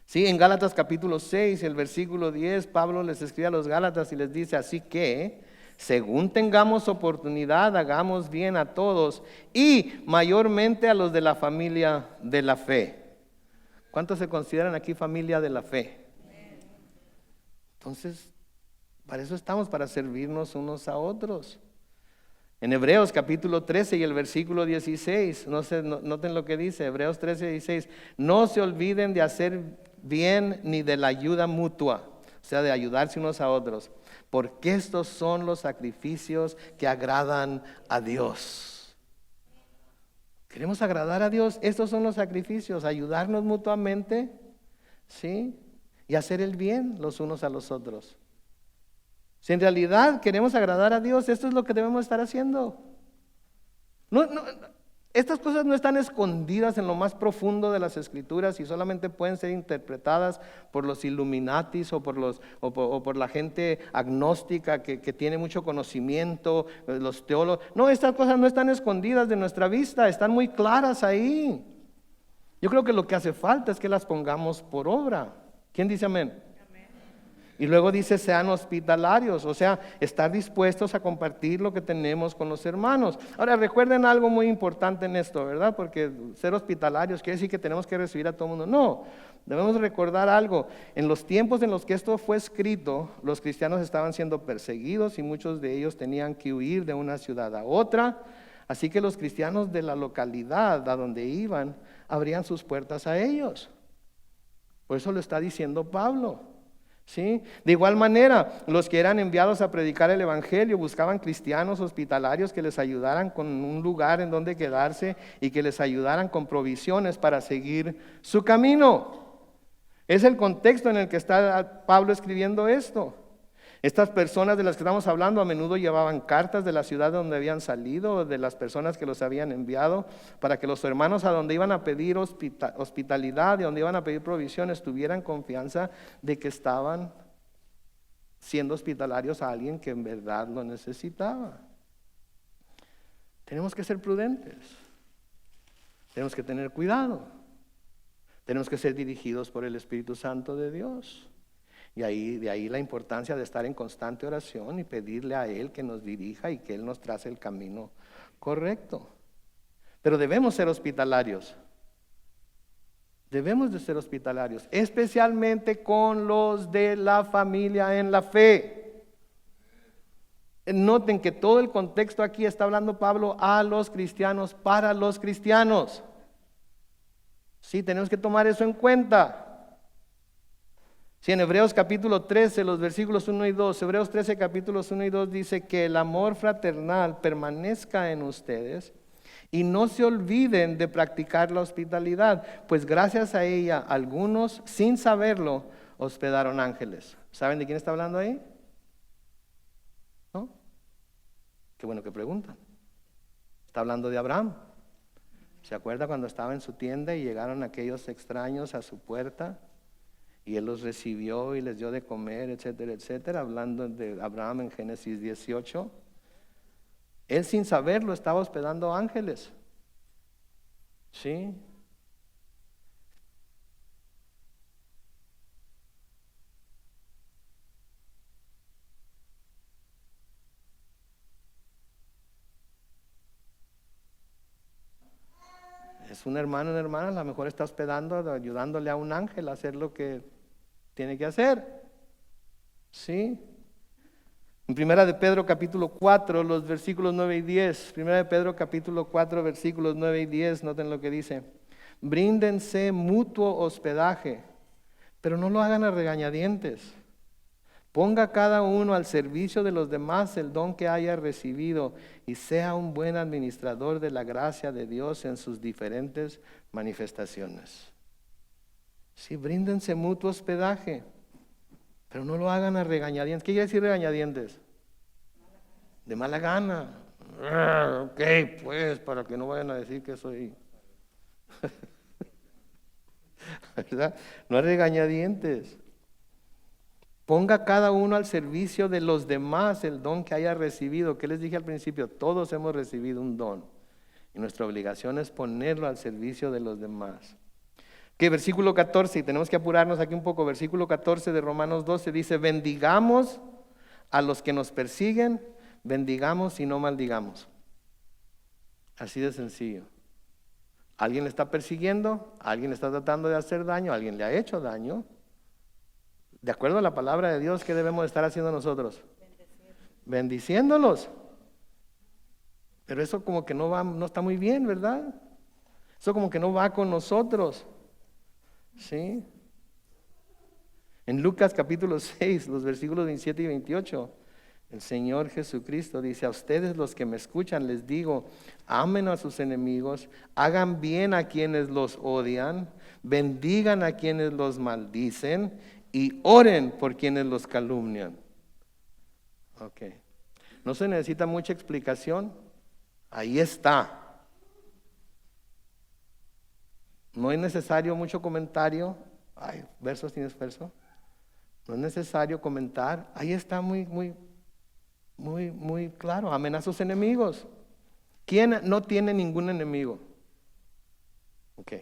Sí, en Gálatas capítulo 6, el versículo 10, Pablo les escribe a los Gálatas y les dice: así que, según tengamos oportunidad, hagamos bien a todos y mayormente a los de la familia de la fe. ¿Cuántos se consideran aquí familia de la fe? Entonces, para eso estamos, para servirnos unos a otros. En Hebreos capítulo 13 y el versículo 16, noten lo que dice, Hebreos 13 y 16, no se olviden de hacer bien ni de la ayuda mutua, o sea, de ayudarse unos a otros, porque estos son los sacrificios que agradan a Dios. ¿Queremos agradar a Dios? Estos son los sacrificios, ayudarnos mutuamente, ¿sí? Y hacer el bien los unos a los otros. Si en realidad queremos agradar a Dios, esto es lo que debemos estar haciendo. Estas cosas no están escondidas en lo más profundo de las Escrituras y solamente pueden ser interpretadas por los Illuminatis o por la gente agnóstica que tiene mucho conocimiento, los teólogos. No, estas cosas no están escondidas de nuestra vista, están muy claras ahí. Yo creo que lo que hace falta es que las pongamos por obra. ¿Quién dice amén? Y luego dice: sean hospitalarios, o sea, estar dispuestos a compartir lo que tenemos con los hermanos. Ahora, recuerden algo muy importante en esto, ¿verdad? Porque ser hospitalarios quiere decir que tenemos que recibir a todo el mundo. No, debemos recordar algo. En los tiempos en los que esto fue escrito, los cristianos estaban siendo perseguidos y muchos de ellos tenían que huir de una ciudad a otra. Así que los cristianos de la localidad a donde iban, abrían sus puertas a ellos. Por eso lo está diciendo Pablo. ¿Sí? De igual manera, los que eran enviados a predicar el evangelio buscaban cristianos hospitalarios que les ayudaran con un lugar en donde quedarse y que les ayudaran con provisiones para seguir su camino. Es el contexto en el que está Pablo escribiendo esto. Estas personas de las que estamos hablando a menudo llevaban cartas de la ciudad donde habían salido, de las personas que los habían enviado, para que los hermanos a donde iban a pedir hospitalidad y donde iban a pedir provisiones tuvieran confianza de que estaban siendo hospitalarios a alguien que en verdad lo necesitaba. Tenemos que ser prudentes, tenemos que tener cuidado, tenemos que ser dirigidos por el Espíritu Santo de Dios. Y de ahí la importancia de estar en constante oración y pedirle a Él que nos dirija y que Él nos trace el camino correcto. Pero debemos ser hospitalarios. Debemos de ser hospitalarios, especialmente con los de la familia en la fe. Noten que todo el contexto aquí está hablando Pablo a los cristianos, para los cristianos. Sí, tenemos que tomar eso en cuenta. Si en Hebreos capítulo 13, los versículos 1 y 2, Hebreos 13 capítulos 1 y 2 dice que el amor fraternal permanezca en ustedes y no se olviden de practicar la hospitalidad, pues gracias a ella algunos, sin saberlo, hospedaron ángeles. ¿Saben de quién está hablando ahí? ¿No? Qué bueno que preguntan. Está hablando de Abraham. ¿Se acuerda cuando estaba en su tienda y llegaron aquellos extraños a su puerta? Y Él los recibió y les dio de comer, etcétera, etcétera, hablando de Abraham en Génesis 18. Él sin saberlo estaba hospedando ángeles. ¿Sí? Es un hermano, una hermana, a lo mejor está hospedando, ayudándole a un ángel a hacer lo que tiene que hacer. ¿Sí? En Primera de Pedro capítulo 4, los versículos 9 y 10. Primera de Pedro capítulo 4, versículos 9 y 10. Noten lo que dice. Bríndense mutuo hospedaje, pero no lo hagan a regañadientes. Ponga cada uno al servicio de los demás el don que haya recibido y sea un buen administrador de la gracia de Dios en sus diferentes manifestaciones. Sí, bríndense mutuo hospedaje, pero no lo hagan a regañadientes. ¿Qué quiere decir regañadientes? De mala gana. Ok, pues, para que no vayan a decir que soy... ¿verdad? No es regañadientes. Ponga cada uno al servicio de los demás el don que haya recibido. ¿Qué les dije al principio? Todos hemos recibido un don. Y nuestra obligación es ponerlo al servicio de los demás. Que versículo 14, y tenemos que apurarnos aquí un poco. Versículo 14 de Romanos 12 dice: bendigamos a los que nos persiguen, bendigamos y no maldigamos. Así de sencillo. Alguien le está persiguiendo, alguien le está tratando de hacer daño, alguien le ha hecho daño. De acuerdo a la palabra de Dios, ¿qué debemos estar haciendo nosotros? Bendiciéndolos. Pero eso como que no está muy bien, ¿verdad? Eso como que no va con nosotros. ¿Sí? En Lucas capítulo 6, los versículos 27 y 28, el Señor Jesucristo dice: a ustedes los que me escuchan les digo, amen a sus enemigos, hagan bien a quienes los odian, bendigan a quienes los maldicen y oren por quienes los calumnian. Ok. No se necesita mucha explicación. Ahí está. No es necesario mucho comentario. Ay, versos, ¿tienes verso? No es necesario comentar. Ahí está muy claro. Amen a sus enemigos. ¿Quién no tiene ningún enemigo? Ok.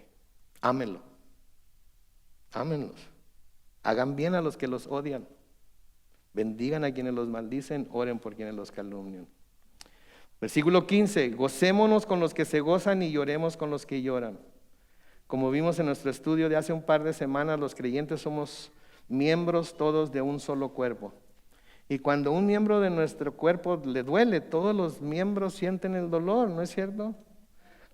Ámenlo. Ámenlos. Hagan bien a los que los odian. Bendigan a quienes los maldicen. Oren por quienes los calumnian. Versículo 15. Gocémonos con los que se gozan y lloremos con los que lloran. Como vimos en nuestro estudio de hace un par de semanas, los creyentes somos miembros todos de un solo cuerpo. Y cuando un miembro de nuestro cuerpo le duele, todos los miembros sienten el dolor, ¿no es cierto?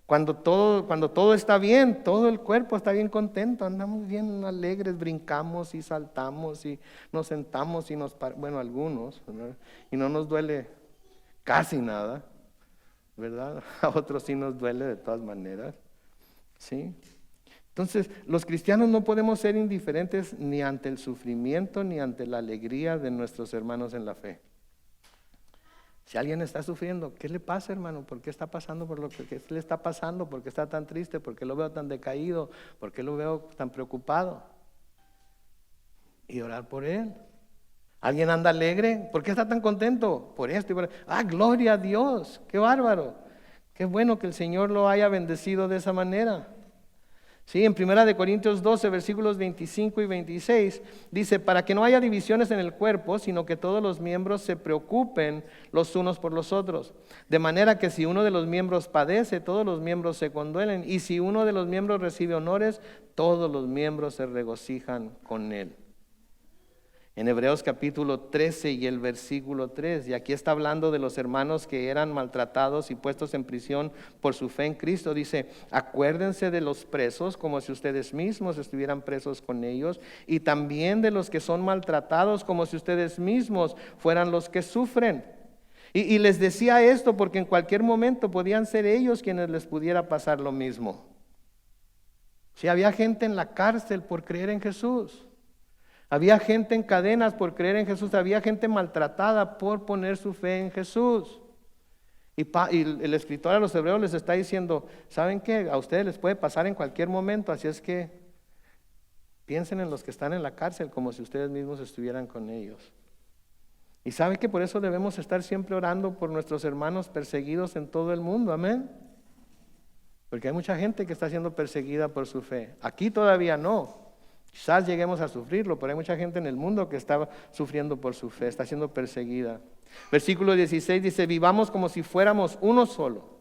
Cuando todo está bien, todo el cuerpo está bien contento, andamos bien alegres, brincamos y saltamos y nos sentamos y bueno, algunos, ¿verdad? Y no nos duele casi nada, ¿verdad? A otros sí nos duele de todas maneras, ¿sí? Entonces, los cristianos no podemos ser indiferentes ni ante el sufrimiento ni ante la alegría de nuestros hermanos en la fe. Si alguien está sufriendo, ¿qué le pasa, hermano? ¿Por qué está pasando por lo que le está pasando? ¿Por qué está tan triste? ¿Por qué lo veo tan decaído? ¿Por qué lo veo tan preocupado? Y orar por él. ¿Alguien anda alegre? ¿Por qué está tan contento? Por esto y por esto. ¡Ah, gloria a Dios! ¡Qué bárbaro! Qué bueno que el Señor lo haya bendecido de esa manera. Sí, en 1 Corintios 12, versículos 25 y 26, dice: para que no haya divisiones en el cuerpo, sino que todos los miembros se preocupen los unos por los otros. De manera que si uno de los miembros padece, todos los miembros se conduelen. Y si uno de los miembros recibe honores, todos los miembros se regocijan con él. En Hebreos capítulo 13 y el versículo 3, y aquí está hablando de los hermanos que eran maltratados y puestos en prisión por su fe en Cristo, dice: acuérdense de los presos como si ustedes mismos estuvieran presos con ellos, y también de los que son maltratados como si ustedes mismos fueran los que sufren. Y les decía esto porque en cualquier momento podían ser ellos quienes les pudiera pasar lo mismo. Si había gente en la cárcel por creer en Jesús, había gente en cadenas por creer en Jesús, había gente maltratada por poner su fe en Jesús. Y el escritor a los hebreos les está diciendo: ¿saben qué? A ustedes les puede pasar en cualquier momento, así es que piensen en los que están en la cárcel como si ustedes mismos estuvieran con ellos. Y saben que por eso debemos estar siempre orando por nuestros hermanos perseguidos en todo el mundo, amén. Porque hay mucha gente que está siendo perseguida por su fe. Aquí todavía no. Quizás lleguemos a sufrirlo, pero hay mucha gente en el mundo que está sufriendo por su fe, está siendo perseguida. Versículo 16 dice: vivamos como si fuéramos uno solo.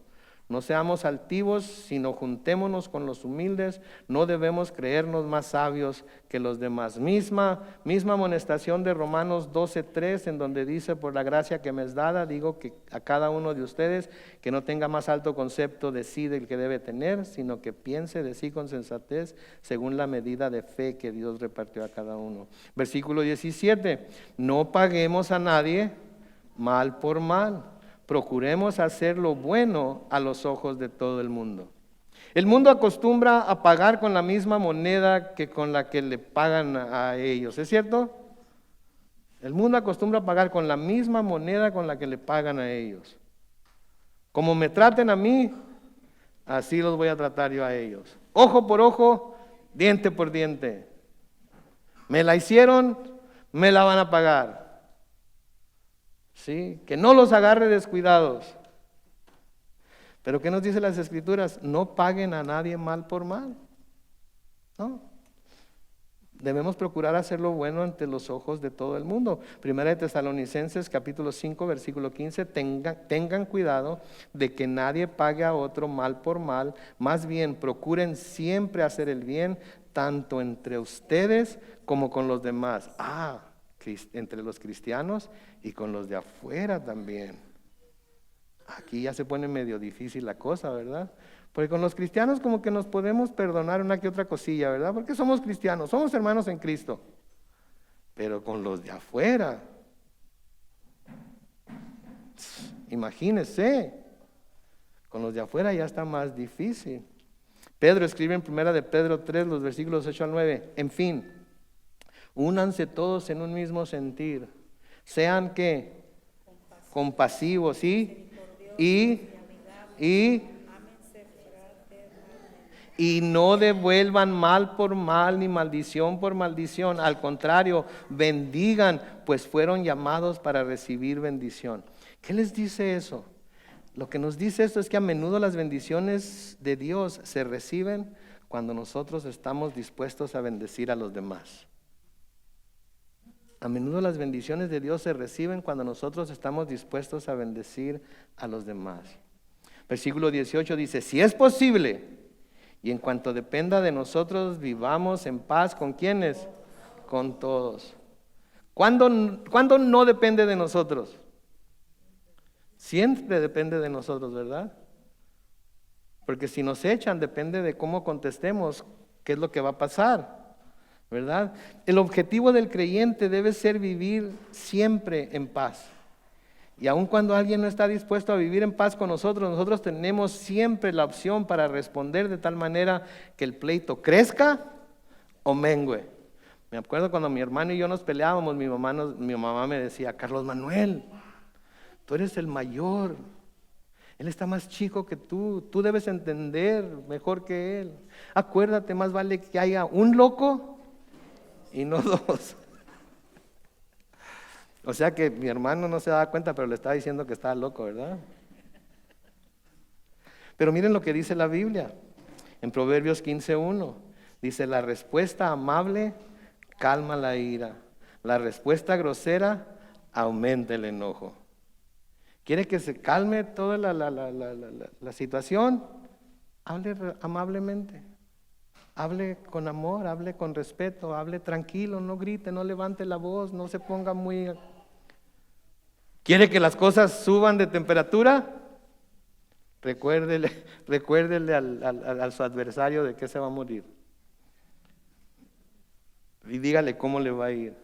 No seamos altivos, sino juntémonos con los humildes. No debemos creernos más sabios que los demás. Misma amonestación de Romanos 12:3, en donde dice: por la gracia que me es dada, digo que a cada uno de ustedes que no tenga más alto concepto de sí del que debe tener, sino que piense de sí con sensatez, según la medida de fe que Dios repartió a cada uno. Versículo 17: no paguemos a nadie mal por mal. Procuremos hacer lo bueno a los ojos de todo el mundo. El mundo acostumbra a pagar con la misma moneda que con la que le pagan a ellos, ¿es cierto? El mundo acostumbra a pagar con la misma moneda con la que le pagan a ellos. Como me traten a mí, así los voy a tratar yo a ellos. Ojo por ojo, diente por diente. Me la hicieron, me la van a pagar. ¿Sí? Que no los agarre descuidados. Pero ¿qué nos dice las Escrituras? No paguen a nadie mal por mal. No. Debemos procurar hacer lo bueno ante los ojos de todo el mundo. Primera de Tesalonicenses capítulo 5 versículo 15: tengan cuidado de que nadie pague a otro mal por mal, más bien procuren siempre hacer el bien, tanto entre ustedes como con los demás. Entre los cristianos y con los de afuera también. Aquí ya se pone medio difícil la cosa, ¿verdad? Porque con los cristianos como que nos podemos perdonar una que otra cosilla, ¿verdad? Porque somos cristianos, somos hermanos en Cristo. Pero con los de afuera, imagínense, con los de afuera ya está más difícil. Pedro escribe en primera de Pedro 3, los versículos 8 al 9, en fin, únanse todos en un mismo sentir, sean que compasivos, ¿sí? Y no devuelvan mal por mal ni maldición por maldición. Al contrario, bendigan, pues fueron llamados para recibir bendición. ¿Qué les dice eso? Lo que nos dice esto es que a menudo las bendiciones de Dios se reciben cuando nosotros estamos dispuestos a bendecir a los demás. A menudo las bendiciones de Dios se reciben cuando nosotros estamos dispuestos a bendecir a los demás. Versículo 18 dice: si es posible, y en cuanto dependa de nosotros, vivamos en paz. ¿Con quiénes? Con todos. ¿Cuándo no depende de nosotros? Siempre depende de nosotros, ¿verdad? Porque si nos echan, depende de cómo contestemos, qué es lo que va a pasar, ¿verdad? El objetivo del creyente debe ser vivir siempre en paz. Y aun cuando alguien no está dispuesto a vivir en paz con nosotros, nosotros tenemos siempre la opción para responder de tal manera que el pleito crezca o mengüe. Me acuerdo cuando mi hermano y yo nos peleábamos, mi mamá me decía: Carlos Manuel, tú eres el mayor, él está más chico que tú debes entender mejor que él. Acuérdate, más vale que haya un loco y no dos. O sea que mi hermano no se daba cuenta, pero le estaba diciendo que estaba loco, ¿verdad? Pero miren lo que dice la Biblia. En Proverbios 15:1 dice: la respuesta amable calma la ira, la respuesta grosera aumenta el enojo. ¿Quiere que se calme toda la situación? Hable amablemente. Hable con amor, hable con respeto, hable tranquilo, no grite, no levante la voz, no se ponga muy... ¿Quiere que las cosas suban de temperatura? Recuérdele a su adversario de que se va a morir. Y dígale cómo le va a ir. El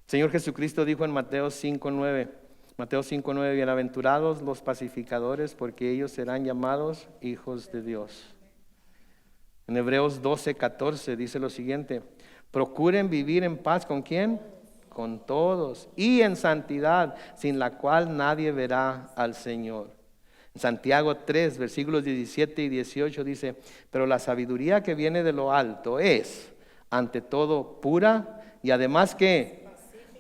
Señor Jesucristo dijo en Mateo 5:9, bienaventurados los pacificadores, porque ellos serán llamados hijos de Dios. En Hebreos 12:14 dice lo siguiente: procuren vivir en paz. ¿Con quién? Con todos, y en santidad, sin la cual nadie verá al Señor. En Santiago 3, versículos 17 y 18 dice: pero la sabiduría que viene de lo alto es, ante todo, pura, y además que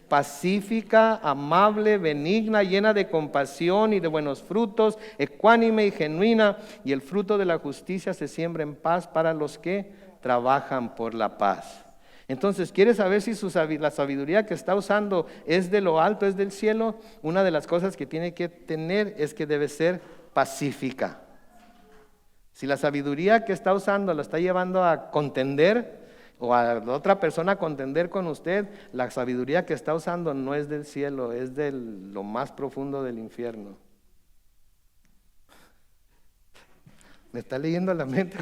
pacífica, amable, benigna, llena de compasión y de buenos frutos, ecuánime y genuina, y el fruto de la justicia se siembra en paz para los que trabajan por la paz. Entonces, ¿quieres saber si la sabiduría que está usando es de lo alto, es del cielo? Una de las cosas que tiene que tener es que debe ser pacífica. Si la sabiduría que está usando lo está llevando a contender o a la otra persona a contender con usted, la sabiduría que está usando no es del cielo, es de lo más profundo del infierno. ¿Me está leyendo la mente?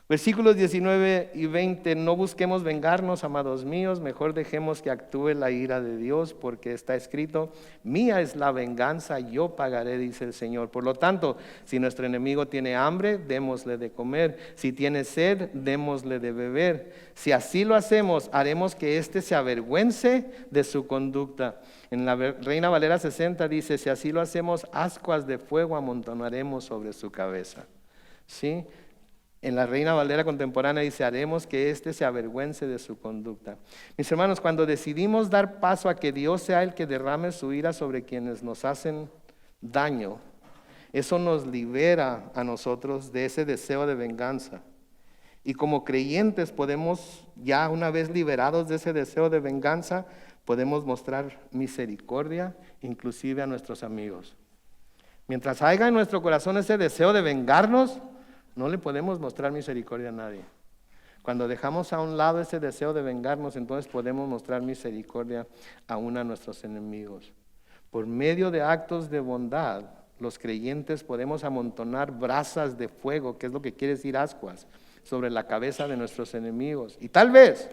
Versículos 19 y 20, no busquemos vengarnos, amados míos, mejor dejemos que actúe la ira de Dios, porque está escrito, mía es la venganza, yo pagaré, dice el Señor. Por lo tanto, si nuestro enemigo tiene hambre, démosle de comer, si tiene sed, démosle de beber. Si así lo hacemos, haremos que éste se avergüence de su conducta. En la Reina Valera 60 dice, si así lo hacemos, ascuas de fuego amontonaremos sobre su cabeza. ¿Sí? En la Reina Valera contemporánea dice, haremos que éste se avergüence de su conducta. Mis hermanos, cuando decidimos dar paso a que Dios sea el que derrame su ira sobre quienes nos hacen daño, eso nos libera a nosotros de ese deseo de venganza. Y como creyentes podemos, ya una vez liberados de ese deseo de venganza, podemos mostrar misericordia, inclusive a nuestros amigos. Mientras haya en nuestro corazón ese deseo de vengarnos, no le podemos mostrar misericordia a nadie. Cuando dejamos a un lado ese deseo de vengarnos, entonces podemos mostrar misericordia aún a nuestros enemigos. Por medio de actos de bondad, los creyentes podemos amontonar brasas de fuego, que es lo que quiere decir ascuas, sobre la cabeza de nuestros enemigos. Y tal vez,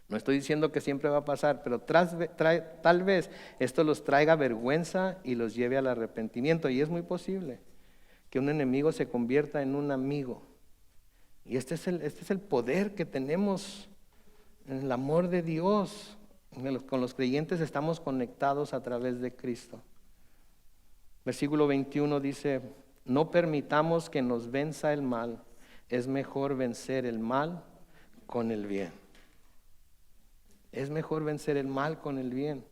no estoy diciendo que siempre va a pasar, pero tal vez esto los traiga vergüenza y los lleve al arrepentimiento. Y es muy posible que un enemigo se convierta en un amigo. Y este es el poder que tenemos en el amor de Dios. Con los creyentes estamos conectados a través de Cristo. Versículo 21 dice, no permitamos que nos venza el mal, es mejor vencer el mal con el bien. Es mejor vencer el mal con el bien.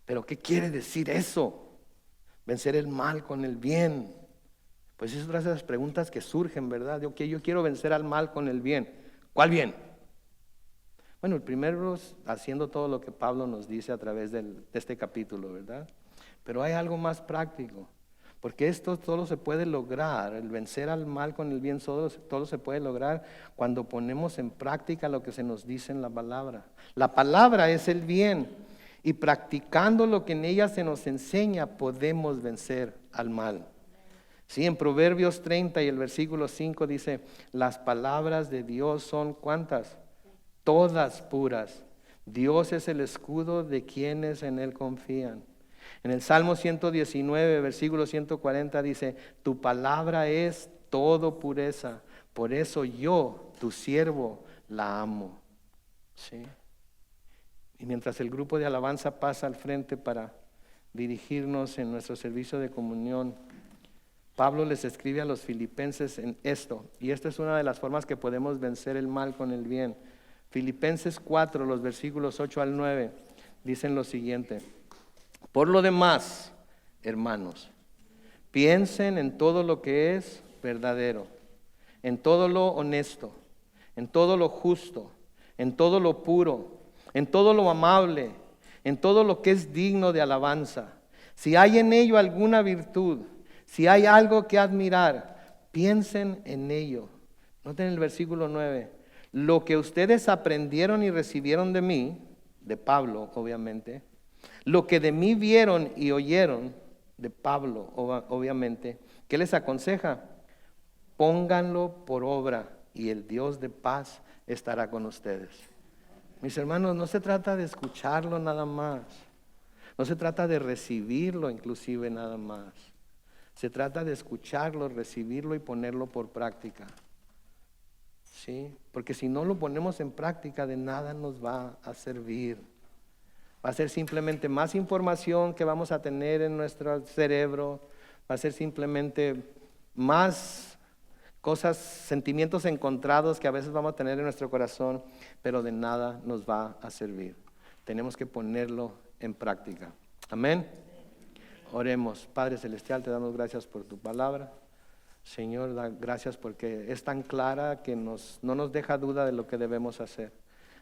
¿Pero qué quiere decir eso? Vencer el mal con el bien. Pues es otra de esas preguntas que surgen, ¿verdad? Yo quiero vencer al mal con el bien. ¿Cuál bien? Bueno, el primero es haciendo todo lo que Pablo nos dice a través de este capítulo, ¿verdad? Pero hay algo más práctico, porque esto todo se puede lograr, el vencer al mal con el bien, todo se puede lograr cuando ponemos en práctica lo que se nos dice en la palabra. La palabra es el bien, y practicando lo que en ella se nos enseña, podemos vencer al mal. Sí, en Proverbios 30 y el versículo 5 dice, las palabras de Dios son ¿cuántas? Todas puras. Dios es el escudo de quienes en Él confían. En el Salmo 119, versículo 140 dice, tu palabra es todo pureza, por eso yo, tu siervo, la amo. ¿Sí? Y mientras el grupo de alabanza pasa al frente para dirigirnos en nuestro servicio de comunión, Pablo les escribe a los filipenses en esto, y esta es una de las formas que podemos vencer el mal con el bien. Filipenses 4, los versículos 8 al 9, dicen lo siguiente, por lo demás, hermanos, piensen en todo lo que es verdadero, en todo lo honesto, en todo lo justo, en todo lo puro, en todo lo amable, en todo lo que es digno de alabanza. Si hay en ello alguna virtud, si hay algo que admirar, piensen en ello. Noten el versículo 9. Lo que ustedes aprendieron y recibieron de mí, de Pablo obviamente, lo que de mí vieron y oyeron, de Pablo obviamente, ¿qué les aconseja? Pónganlo por obra y el Dios de paz estará con ustedes. Mis hermanos, no se trata de escucharlo nada más, no se trata de recibirlo inclusive nada más. Se trata de escucharlo, recibirlo y ponerlo por práctica. ¿Sí? Porque si no lo ponemos en práctica, de nada nos va a servir. Va a ser simplemente más información que vamos a tener en nuestro cerebro. Va a ser simplemente más cosas, sentimientos encontrados que a veces vamos a tener en nuestro corazón, pero de nada nos va a servir. Tenemos que ponerlo en práctica. Amén. Oremos. Padre Celestial, te damos gracias por tu palabra. Señor, gracias porque es tan clara que no nos deja duda de lo que debemos hacer.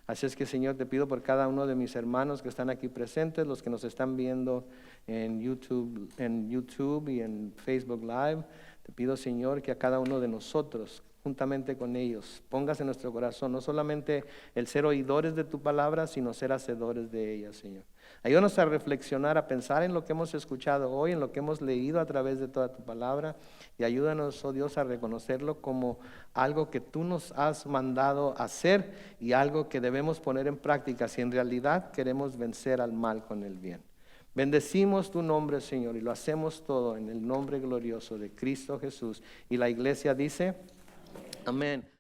Así es que, Señor, te pido por cada uno de mis hermanos que están aquí presentes, los que nos están viendo en YouTube y en Facebook Live. Te pido, Señor, que a cada uno de nosotros, juntamente con ellos, pongas en nuestro corazón no solamente el ser oidores de tu palabra, sino ser hacedores de ella, Señor. Ayúdanos a reflexionar, a pensar en lo que hemos escuchado hoy, en lo que hemos leído a través de toda tu palabra, y ayúdanos, oh Dios, a reconocerlo como algo que tú nos has mandado hacer y algo que debemos poner en práctica si en realidad queremos vencer al mal con el bien. Bendecimos tu nombre, Señor, y lo hacemos todo en el nombre glorioso de Cristo Jesús. Y la iglesia dice, amén.